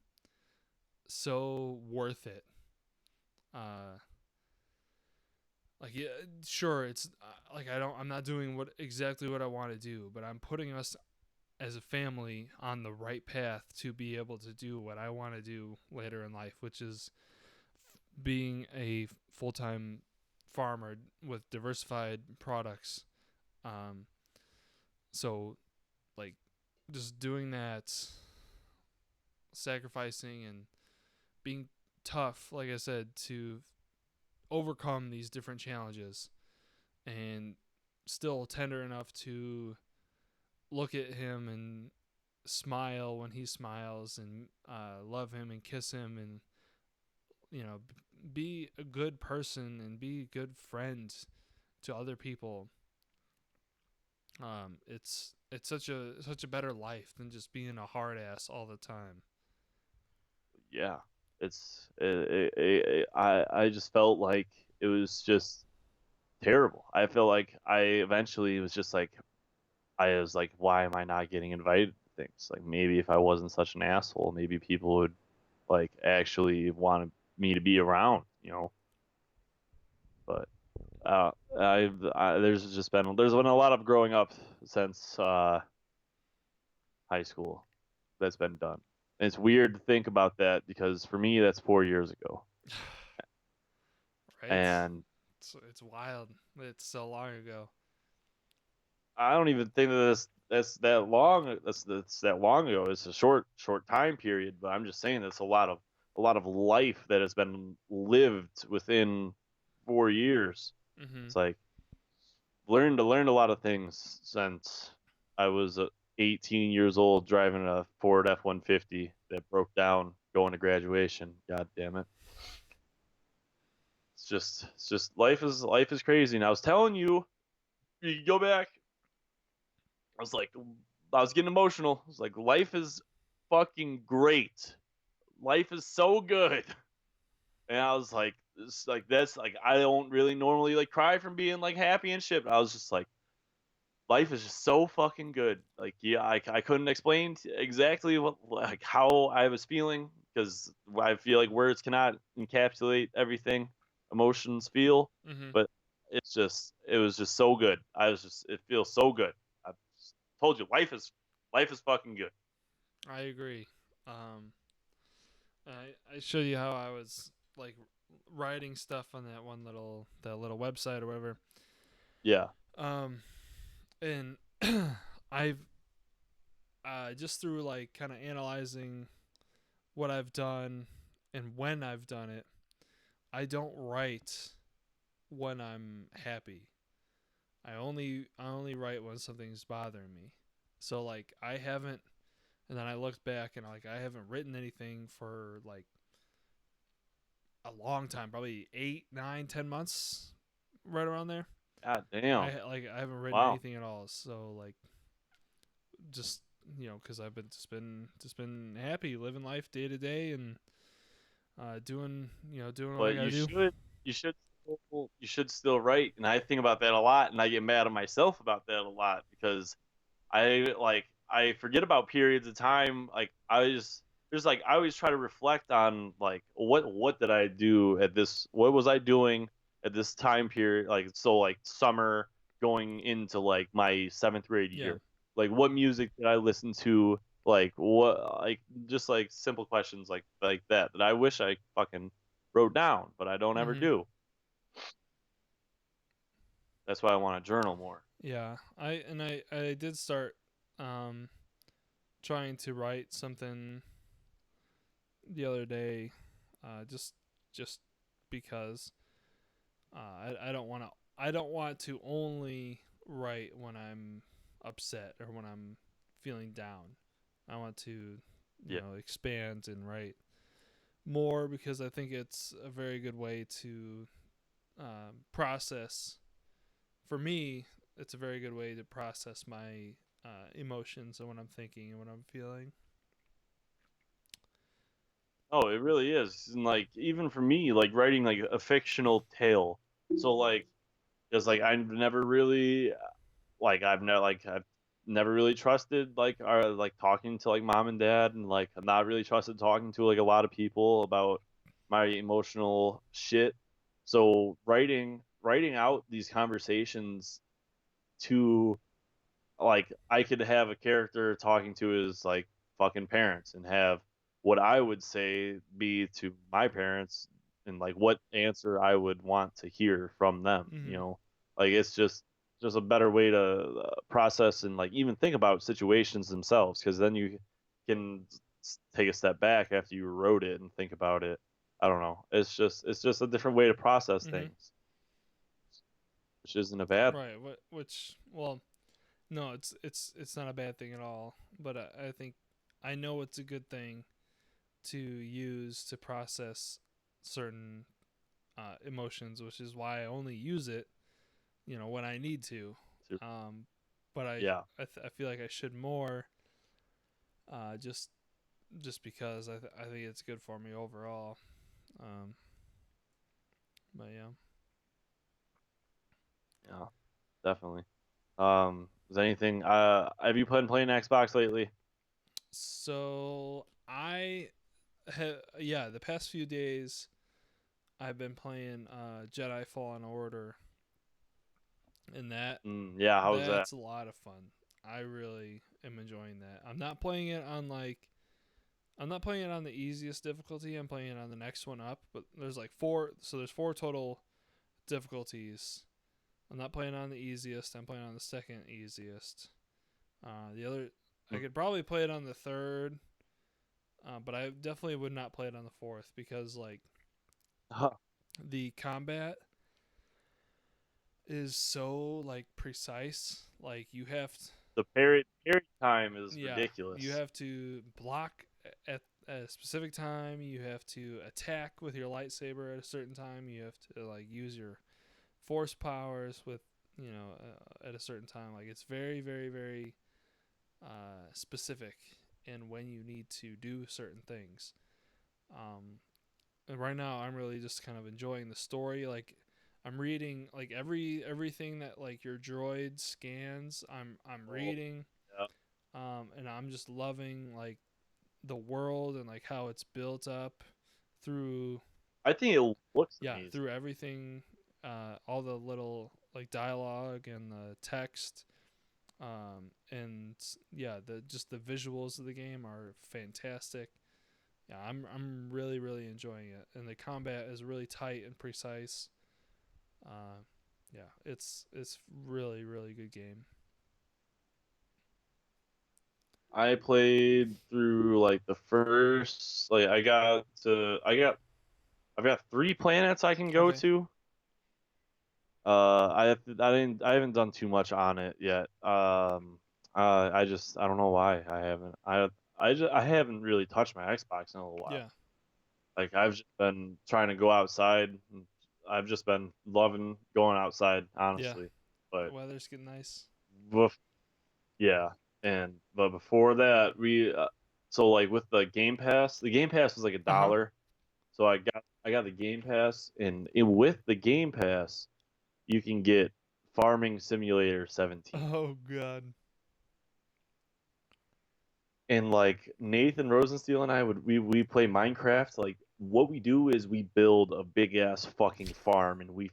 so worth it. Uh like yeah, sure it's like I'm not doing exactly what I want to do, but I'm putting us as a family on the right path to be able to do what I want to do later in life, which is being a full-time farmer with diversified products. Um, so like just doing that, sacrificing and being tough, like I said, to overcome these different challenges and still tender enough to look at him and smile when he smiles and love him and kiss him and be a good person and be a good friend to other people. It's such a better life than just being a hard ass all the time. Yeah, I just felt like it was just terrible. I feel like I eventually was just like, I was like, why am I not getting invited to things? Like maybe if I wasn't such an asshole, maybe people would like actually want me to be around, you know. But there's been a lot of growing up since high school that's been done. And it's weird to think about that because for me that's 4 years ago, Right? and It's wild. It's so long ago. I don't even think that that's that long. That's that long ago. It's a short time period, but I'm just saying that's a lot of life that has been lived within 4 years. Mm-hmm. It's like learned a lot of things since I was 18 years old driving a Ford F-150 that broke down going to graduation. God damn it. It's just life is crazy. And I was telling you, you go back. I was like, I was getting emotional. I was like, life is fucking great. Life is so good. And I was like, this like that's like I don't really normally like cry from being like happy and shit. But I was just like, life is just so fucking good. Like, yeah, I couldn't explain exactly what like how I was feeling because I feel like words cannot encapsulate everything emotions feel. Mm-hmm. But it was just so good. It feels so good. I just told you, life is fucking good. I agree. Um, I showed you how I was like writing stuff on that little website or whatever. Yeah, And I've just through like kind of analyzing what I've done and when I've done it, I don't write when I'm happy. I only write when something's bothering me. So like I haven't, and then I looked back and like I haven't written anything for like a long time, probably 8, 9, 10 months, right around there. god damn, I haven't written wow. anything at all. So like just because I've been happy living life day to day and doing what I But gotta do. you should you should still write, and I think about that a lot, and I get mad at myself about that a lot because I forget about periods of time. Like I just there's like I always try to reflect on like what did I do at this what was I doing at this time period, like so like summer going into like my seventh grade Yeah. year. Like what music did I listen to? Like what like just like simple questions like that I wish I fucking wrote down, but I don't ever Mm-hmm. do. That's why I want to journal more. Yeah. I did start um trying to write something the other day, just because I don't want to only write when I'm upset or when I'm feeling down. I want to Yeah. expand and write more because I think it's a very good way to process. For me, it's a very good way to process my emotions and what I'm thinking and what I'm feeling. Oh, it really is. And like even for me, like writing like a fictional tale. So like because like I've never really I've never really trusted like our like talking to like mom and dad, and like I'm not really trusted talking to like a lot of people about my emotional shit. So writing out these conversations to like I could have a character talking to his like fucking parents and have what I would say be to my parents and like what answer I would want to hear from them, you Mm-hmm. know? Like it's just a better way to process and like even think about situations themselves, because then you can take a step back after you wrote it and think about it. I don't know. It's just a different way to process Mm-hmm. things, which isn't a bad thing. Right. Which well, no, it's not a bad thing at all. But I think I know it's a good thing to use to process certain emotions, which is why I only use it, when I need to. Too. Um, but Yeah. I feel like I should more, just because I think it's good for me overall. Um, but yeah. Yeah. Definitely. Is anything? Have you been playing Xbox lately? So the past few days I've been playing Jedi Fallen Order, and Yeah. How's that? that's a lot of fun. I really am enjoying that. I'm not playing it on the easiest difficulty. I'm playing it on the next one up, but there's like four, so there's four total difficulties. I'm not playing on the easiest. I'm playing on the second easiest. The other, I Mm. could probably play it on the third, but I definitely would not play it on the fourth because like the combat is so like precise. Like you have to, The parry time is yeah, you ridiculous. have to block at a specific time. You have to attack with your lightsaber at a certain time. You have to like use your force powers with at a certain time. Like it's very very very specific in when you need to do certain things. Um, and right now I'm really just kind of enjoying the story. Like I'm reading like everything that like your droid scans. I'm Oh, reading, yeah. and I'm just loving like the world and like how it's built up through I think it looks amazing. through everything, all the little like dialogue and the text, and yeah, the just the visuals of the game are fantastic. Yeah, I'm really really enjoying it, and the combat is really tight and precise. Uh, yeah, it's really really good game. I played through like the first like I've got three planets I can go Okay. to. I haven't done too much on it yet. I don't know why I haven't. I haven't really touched my Xbox in a little while. Yeah. Like I've just been trying to go outside. And I've just been loving going outside, Yeah. honestly. The But weather's getting nice. bef- yeah, and but before that, so like with the Game Pass was like a Uh huh. dollar. So I got the Game Pass, and with the Game Pass, you can get Farming Simulator 17. Oh god. And like Nathan Rosensteel and I we play Minecraft. Like what we do is we build a big ass fucking farm and we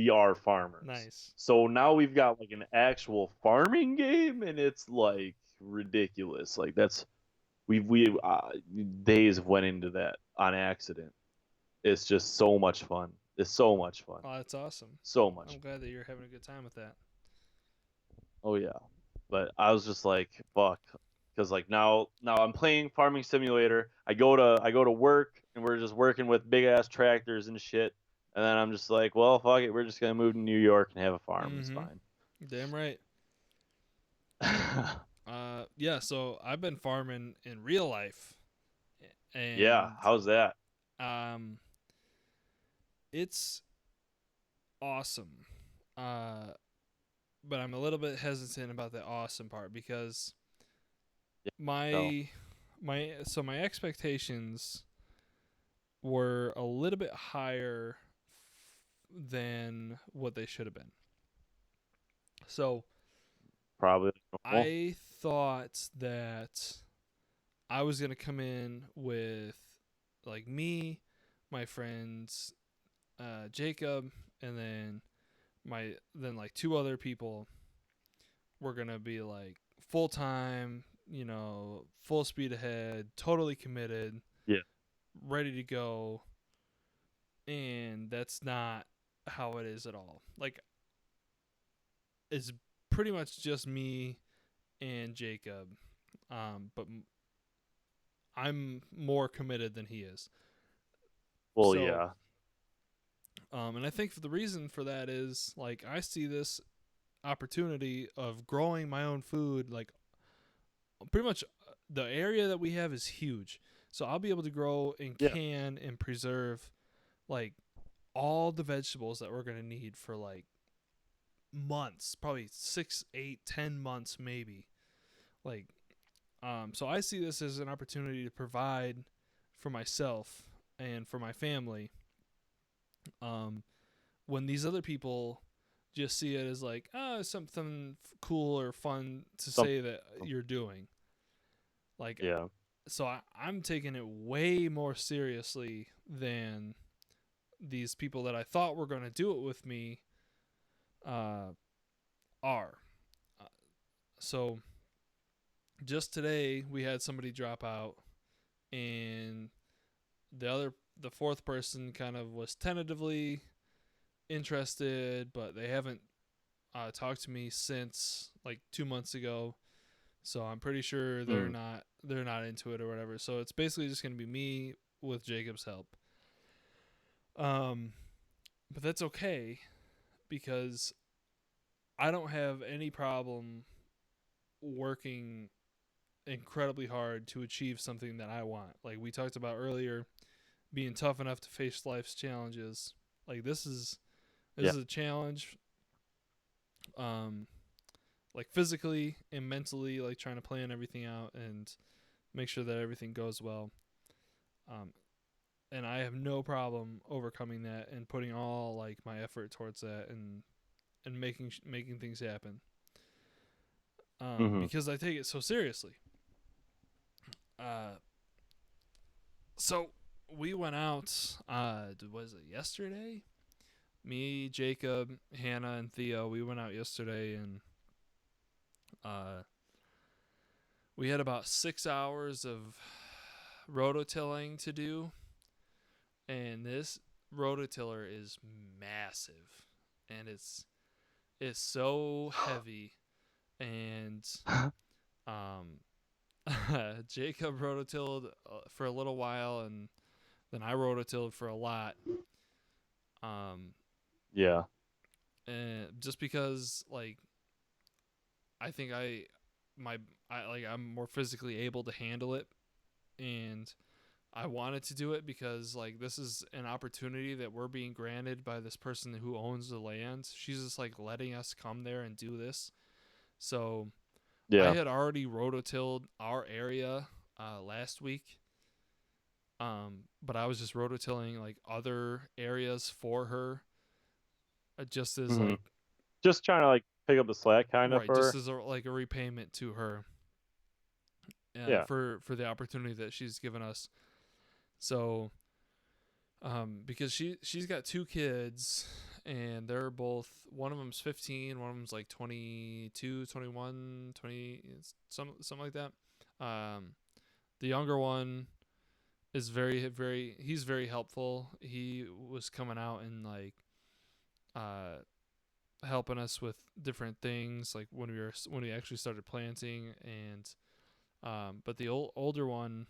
are farmers. Nice. So now we've got like an actual farming game and it's like ridiculous. Like that's we days went into that on accident. It's just so much fun. It's so much fun. Oh, that's awesome. So much. I'm glad that you're having a good time with that. Oh yeah. But I was just like, fuck, because like now I'm playing Farming Simulator. I go to work and we're just working with big ass tractors and shit. And then I'm just like, well, fuck it, we're just gonna move to New York and have a farm. It's Mm-hmm. fine. Damn right. Yeah. So I've been farming in real life, Yeah, and how's that? um, it's awesome. Uh, but I'm a little bit hesitant about the awesome part because Yeah, no, my my expectations were a little bit higher than what they should have been. So probably normal. I thought that I was gonna come in with like me, my friends, Jacob, and then like two other people were gonna be like full time, full speed ahead, totally committed, Yeah. ready to go, and that's not how it is at all. Like it's pretty much just me and Jacob, but I'm more committed than he is. Well, So, yeah. and I think the reason for that is like I see this opportunity of growing my own food. Like pretty much, the area that we have is huge, so I'll be able to grow and Yeah. can and preserve like all the vegetables that we're gonna need for like months, probably 6, 8, 10 months, maybe. Like, so I see this as an opportunity to provide for myself and for my family. Um, when these other people just see it as like, oh, something cool or fun to Some, say that you're doing. Like, yeah. so I'm taking it way more seriously than these people that I thought were going to do it with me uh, are. Uh, so just today we had somebody drop out, and the fourth person kind of was tentatively interested, but they haven't talked to me since like 2 months ago. So I'm pretty sure Mm. they're not into it or whatever. So it's basically just gonna be me with Jacob's help. Um, but that's okay because I don't have any problem working incredibly hard to achieve something that I want. Like we talked about earlier, being tough enough to face life's challenges. Like this Yeah. is a challenge. Um, like physically and mentally, like trying to plan everything out and make sure that everything goes well. Um, and I have no problem overcoming that and putting all like my effort towards that and making things happen. Hmm. Because I take it so seriously. Uh, so we went out. Was it yesterday? Me, Jacob, Hannah, and Theo. We went out yesterday and uh, we had about 6 hours of rototilling to do, and this rototiller is massive, and it's so heavy, and um, Jacob rototilled for a little while, and then I rototilled for a lot, um, Yeah. and just because like I think I'm more physically able to handle it, and I wanted to do it because like this is an opportunity that we're being granted by this person who owns the land. She's just like letting us come there and do this. So I Yeah. had already rototilled our area last week, but I was just rototilling like other areas for her, just as Hmm. like Just trying to like pick up the slack kind of right, just for as like a repayment to her. Yeah. for the opportunity that she's given us. So, because she's got 2 kids, and they're both, one of them's 15, one of them's like 22, 21, 20, something like that. The younger one is he's very helpful. He was coming out and like helping us with different things, like when we actually started planting. And but the older one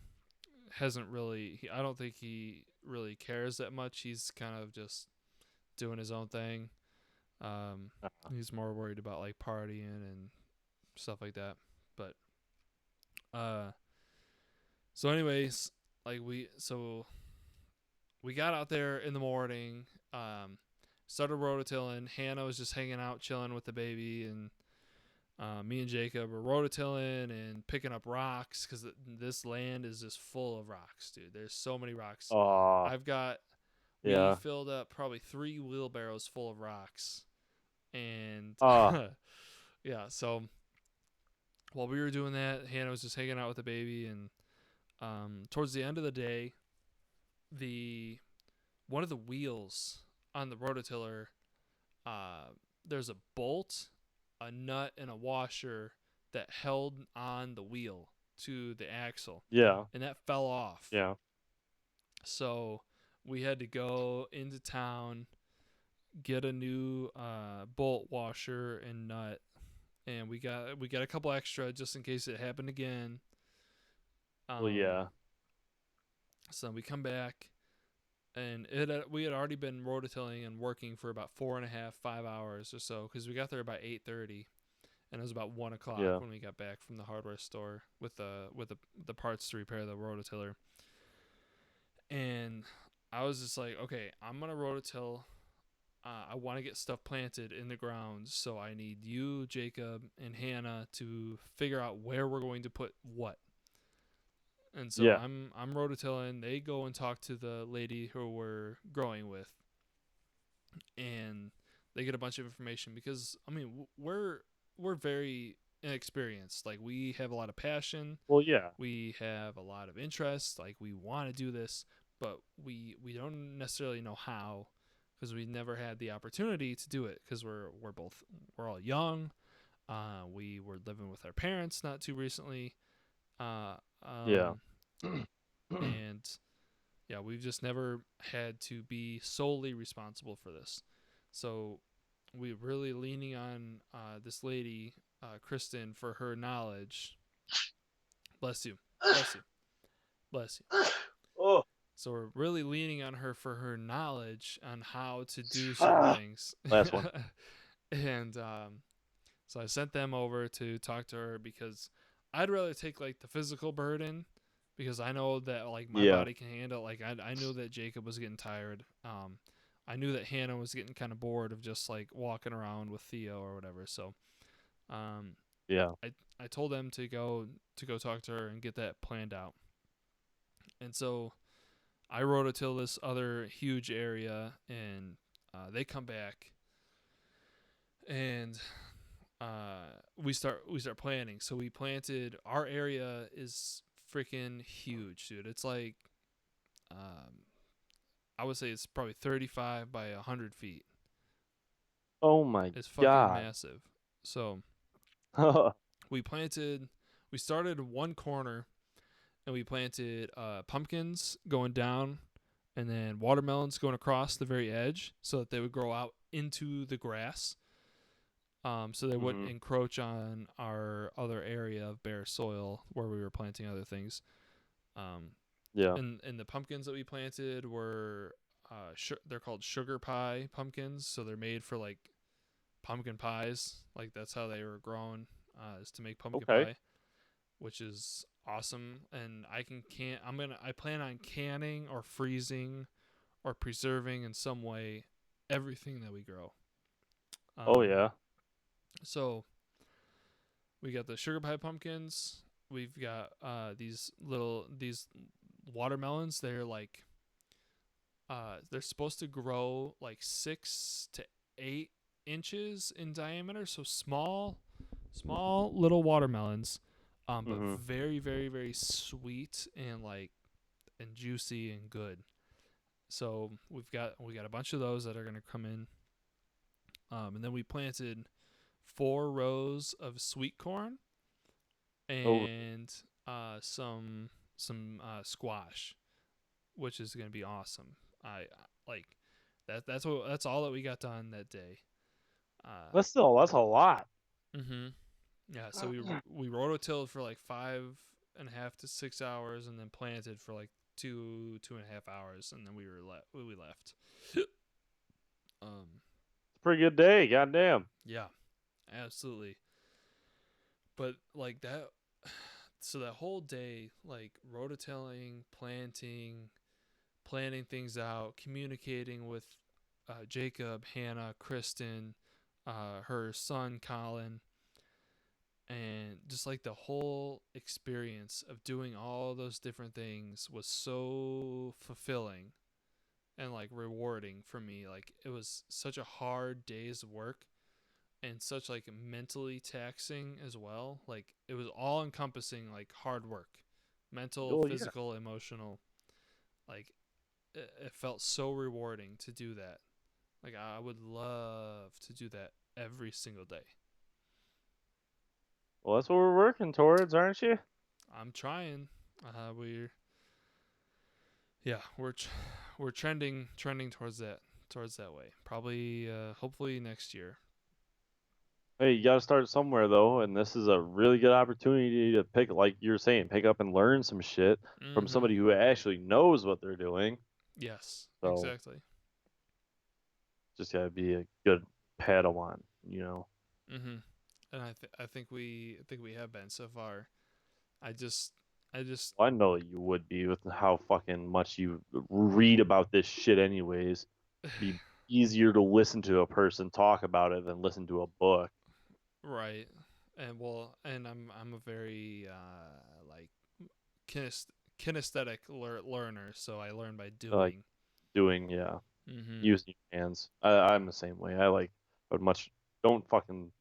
hasn't really, I don't think he really cares that much. He's kind of just doing his own thing. He's more worried about like partying and stuff like that. But so anyways, like we got out there in the morning, started rototilling. Hannah was just hanging out, chilling with the baby, and me and Jacob were rototilling and picking up rocks, because this land is just full of rocks, dude. There's so many rocks. Oh, We yeah. filled up probably 3 wheelbarrows full of rocks, and yeah. So while we were doing that, Hannah was just hanging out with the baby, and towards the end of the day, one of the wheels on the rototiller, there's a bolt, a nut, and a washer that held on the wheel to the axle, Yeah. and that fell off. Yeah. So we had to go into town, get a new bolt washer and nut, and we got a couple extra just in case it happened again. Well, yeah. So we come back, and we had already been rototilling and working for about 5 hours or so, because we got there about 8:30, and it was about 1 o'clock Yeah. when we got back from the hardware store with the parts to repair the rototiller. And I was just like, okay, I'm gonna rototill. I want to get stuff planted in the ground, so I need you, Jacob, and Hannah to figure out where we're going to put what. And so Yeah. I'm rototilling. They go and talk to the lady who we're growing with, and they get a bunch of information, because I mean we're very inexperienced. Like, we have a lot of passion, Well, yeah. we have a lot of interest, like we want to do this, but we don't necessarily know how, because we never had the opportunity to do it, because we're all young. We were living with our parents not too recently. Yeah. And yeah, we've just never had to be solely responsible for this. So we're really leaning on this lady, Kristen, for her knowledge. Bless you. Bless you. Bless you. Oh. So we're really leaning on her for her knowledge on how to do certain things. Last one. And so I sent them over to talk to her, because I'd rather take like the physical burden, because I know that like my Yeah. body can handle. Like, I knew that Jacob was getting tired. I knew that Hannah was getting kind of bored of just like walking around with Theo or whatever. So Yeah. I told them to go talk to her and get that planned out. And so I rototill this other huge area, and they come back, and we start planting. So we planted. Our area is freaking huge, dude. It's like, I would say it's probably 35 by 100 feet. Oh my It's fucking God. massive. So we started one corner, and we planted pumpkins going down, and then watermelons going across the very edge, so that they would grow out into the grass. So they wouldn't encroach on our other area of bare soil where we were planting other things. Yeah. And the pumpkins that we planted were, they're called sugar pie pumpkins. So they're made for like pumpkin pies. Like, that's how they were grown, is to make pumpkin pie, which is awesome. And I plan on canning or freezing or preserving in some way everything that we grow. Oh yeah. So we got the sugar pie pumpkins. We've got these watermelons. They're like, they're supposed to grow like 6 to 8 inches in diameter. So small little watermelons. But Mm-hmm. very, very, very sweet and and juicy and good. So we got a bunch of those that are gonna come in. And then we planted 4 rows of sweet corn Oh, and some squash, which is gonna be awesome. I like that. That's all that we got done that day. that's a lot. Mm-hmm. Yeah. So we rototilled for like 5.5 to 6 hours, and then planted for like 2.5 hours, and then we left. um. It's a pretty good day. Goddamn. Yeah. Absolutely. But like that. So that whole day, like rototilling, planning things out, communicating with Jacob, Hannah, Kristen, her son Colin, and just like the whole experience of doing all those different things was so fulfilling and like rewarding for me. Like it was such a hard day's work and such like mentally taxing as well. Like it was all encompassing, like hard work, mental, Oh yeah. physical, emotional. Like it felt so rewarding to do that. Like I would love to do that every single day. Well, that's what we're working towards, aren't you? I'm trying. We're yeah, we're trending towards that way. Probably hopefully next year. Hey, you got to start somewhere though, and this is a really good opportunity to pick, like you're saying, pick up and learn some shit from Mhm. somebody who actually knows what they're doing. Yes, So exactly. just gotta be a good Padawan, you know. Mhm. And I think we have been so far. I just I just Well, I know you would be with how fucking much you read about this shit, anyways. Be easier to listen to a person talk about it than listen to a book. right. And well, and I'm a very like kinesthetic learner, so I learn by I like doing. doing, yeah, Mhm. using your hands. I'm the same way. I would much don't fucking.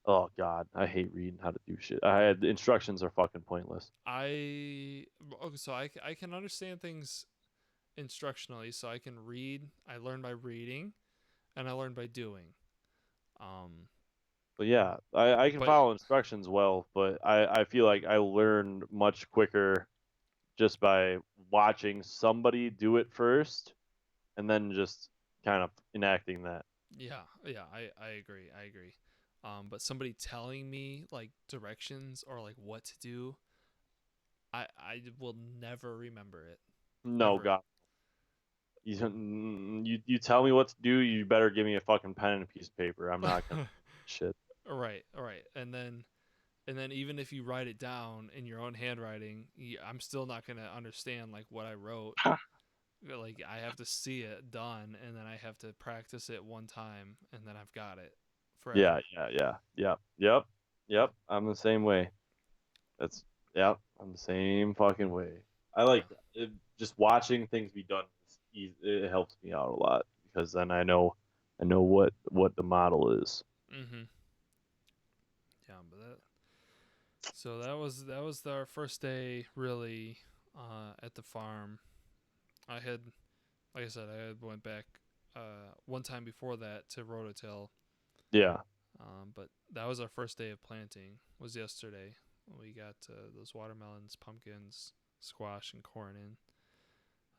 Oh God, I hate reading how to do shit. I had the instructions are fucking pointless. Okay, so I can understand things instructionally, so I can read. I learn by reading, and I learn by doing. Um, But yeah, I can but follow instructions well, but I feel like I learn much quicker just by watching somebody do it first and then just kind of enacting that. yeah, I agree. I agree. But somebody telling me like directions or like what to do, I will never remember it No, ever. God, you tell me what to do. You better give me a fucking pen and a piece of paper. I'm not gonna shit. Right. And then even if you write it down in your own handwriting, I'm still not gonna understand like what I wrote. Like I have to see it done, and then I have to practice it one time, and then I've got it Yeah, forever. yeah, yeah, yep, yep, yep. I'm the same way. That's yep. I'm the same fucking way. I Uh, like it, just watching things be done. It helps me out a lot because then I know what the model is. mm-hmm. Yeah, but that was our first day really at the farm. I had, like I said, I had went back one time before that to Rototill, Yeah. but that was our first day of planting. Was yesterday. We got those watermelons, pumpkins, squash, and corn in.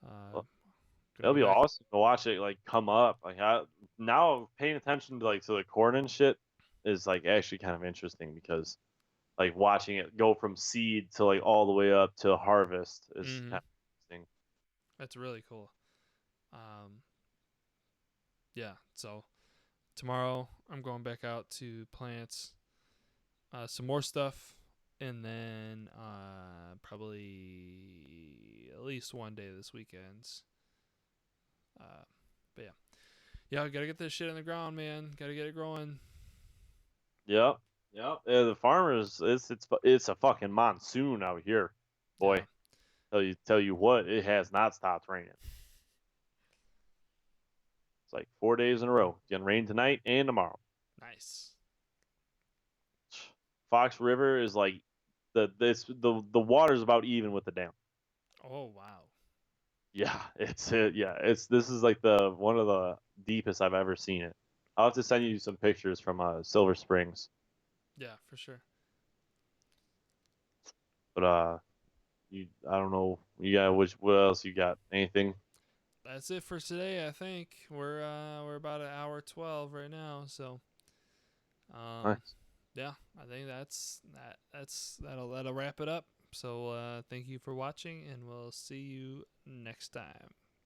Uh, Well, gonna it'll go be back. awesome to watch it like come up. Now paying attention to like to the corn and shit is like actually kind of interesting because like watching it go from seed to like all the way up to harvest is Mm-hmm. kind of interesting. That's really cool. Um, yeah. So tomorrow I'm going back out to plant some more stuff, and then probably at least one day this weekend. Uh, but yeah, I gotta get this shit in the ground, man. Gotta get it growing. Yep. Yep. Yeah, the farmers it's a fucking monsoon out here. Yeah, Boy, tell you what, it has not stopped raining. It's like 4 days in a row. It's gonna rain tonight and tomorrow. nice. Fox River is like the water's about even with the dam. Oh wow. Yeah, this is like the one of the deepest I've ever seen it. I'll have to send you some pictures from Silver Springs. Yeah, for sure. But I don't know. You got what else you got? Anything? That's it for today. I think we're about an hour 12 right now. So Nice. yeah, I think that'll wrap it up. So thank you for watching, and we'll see you next time.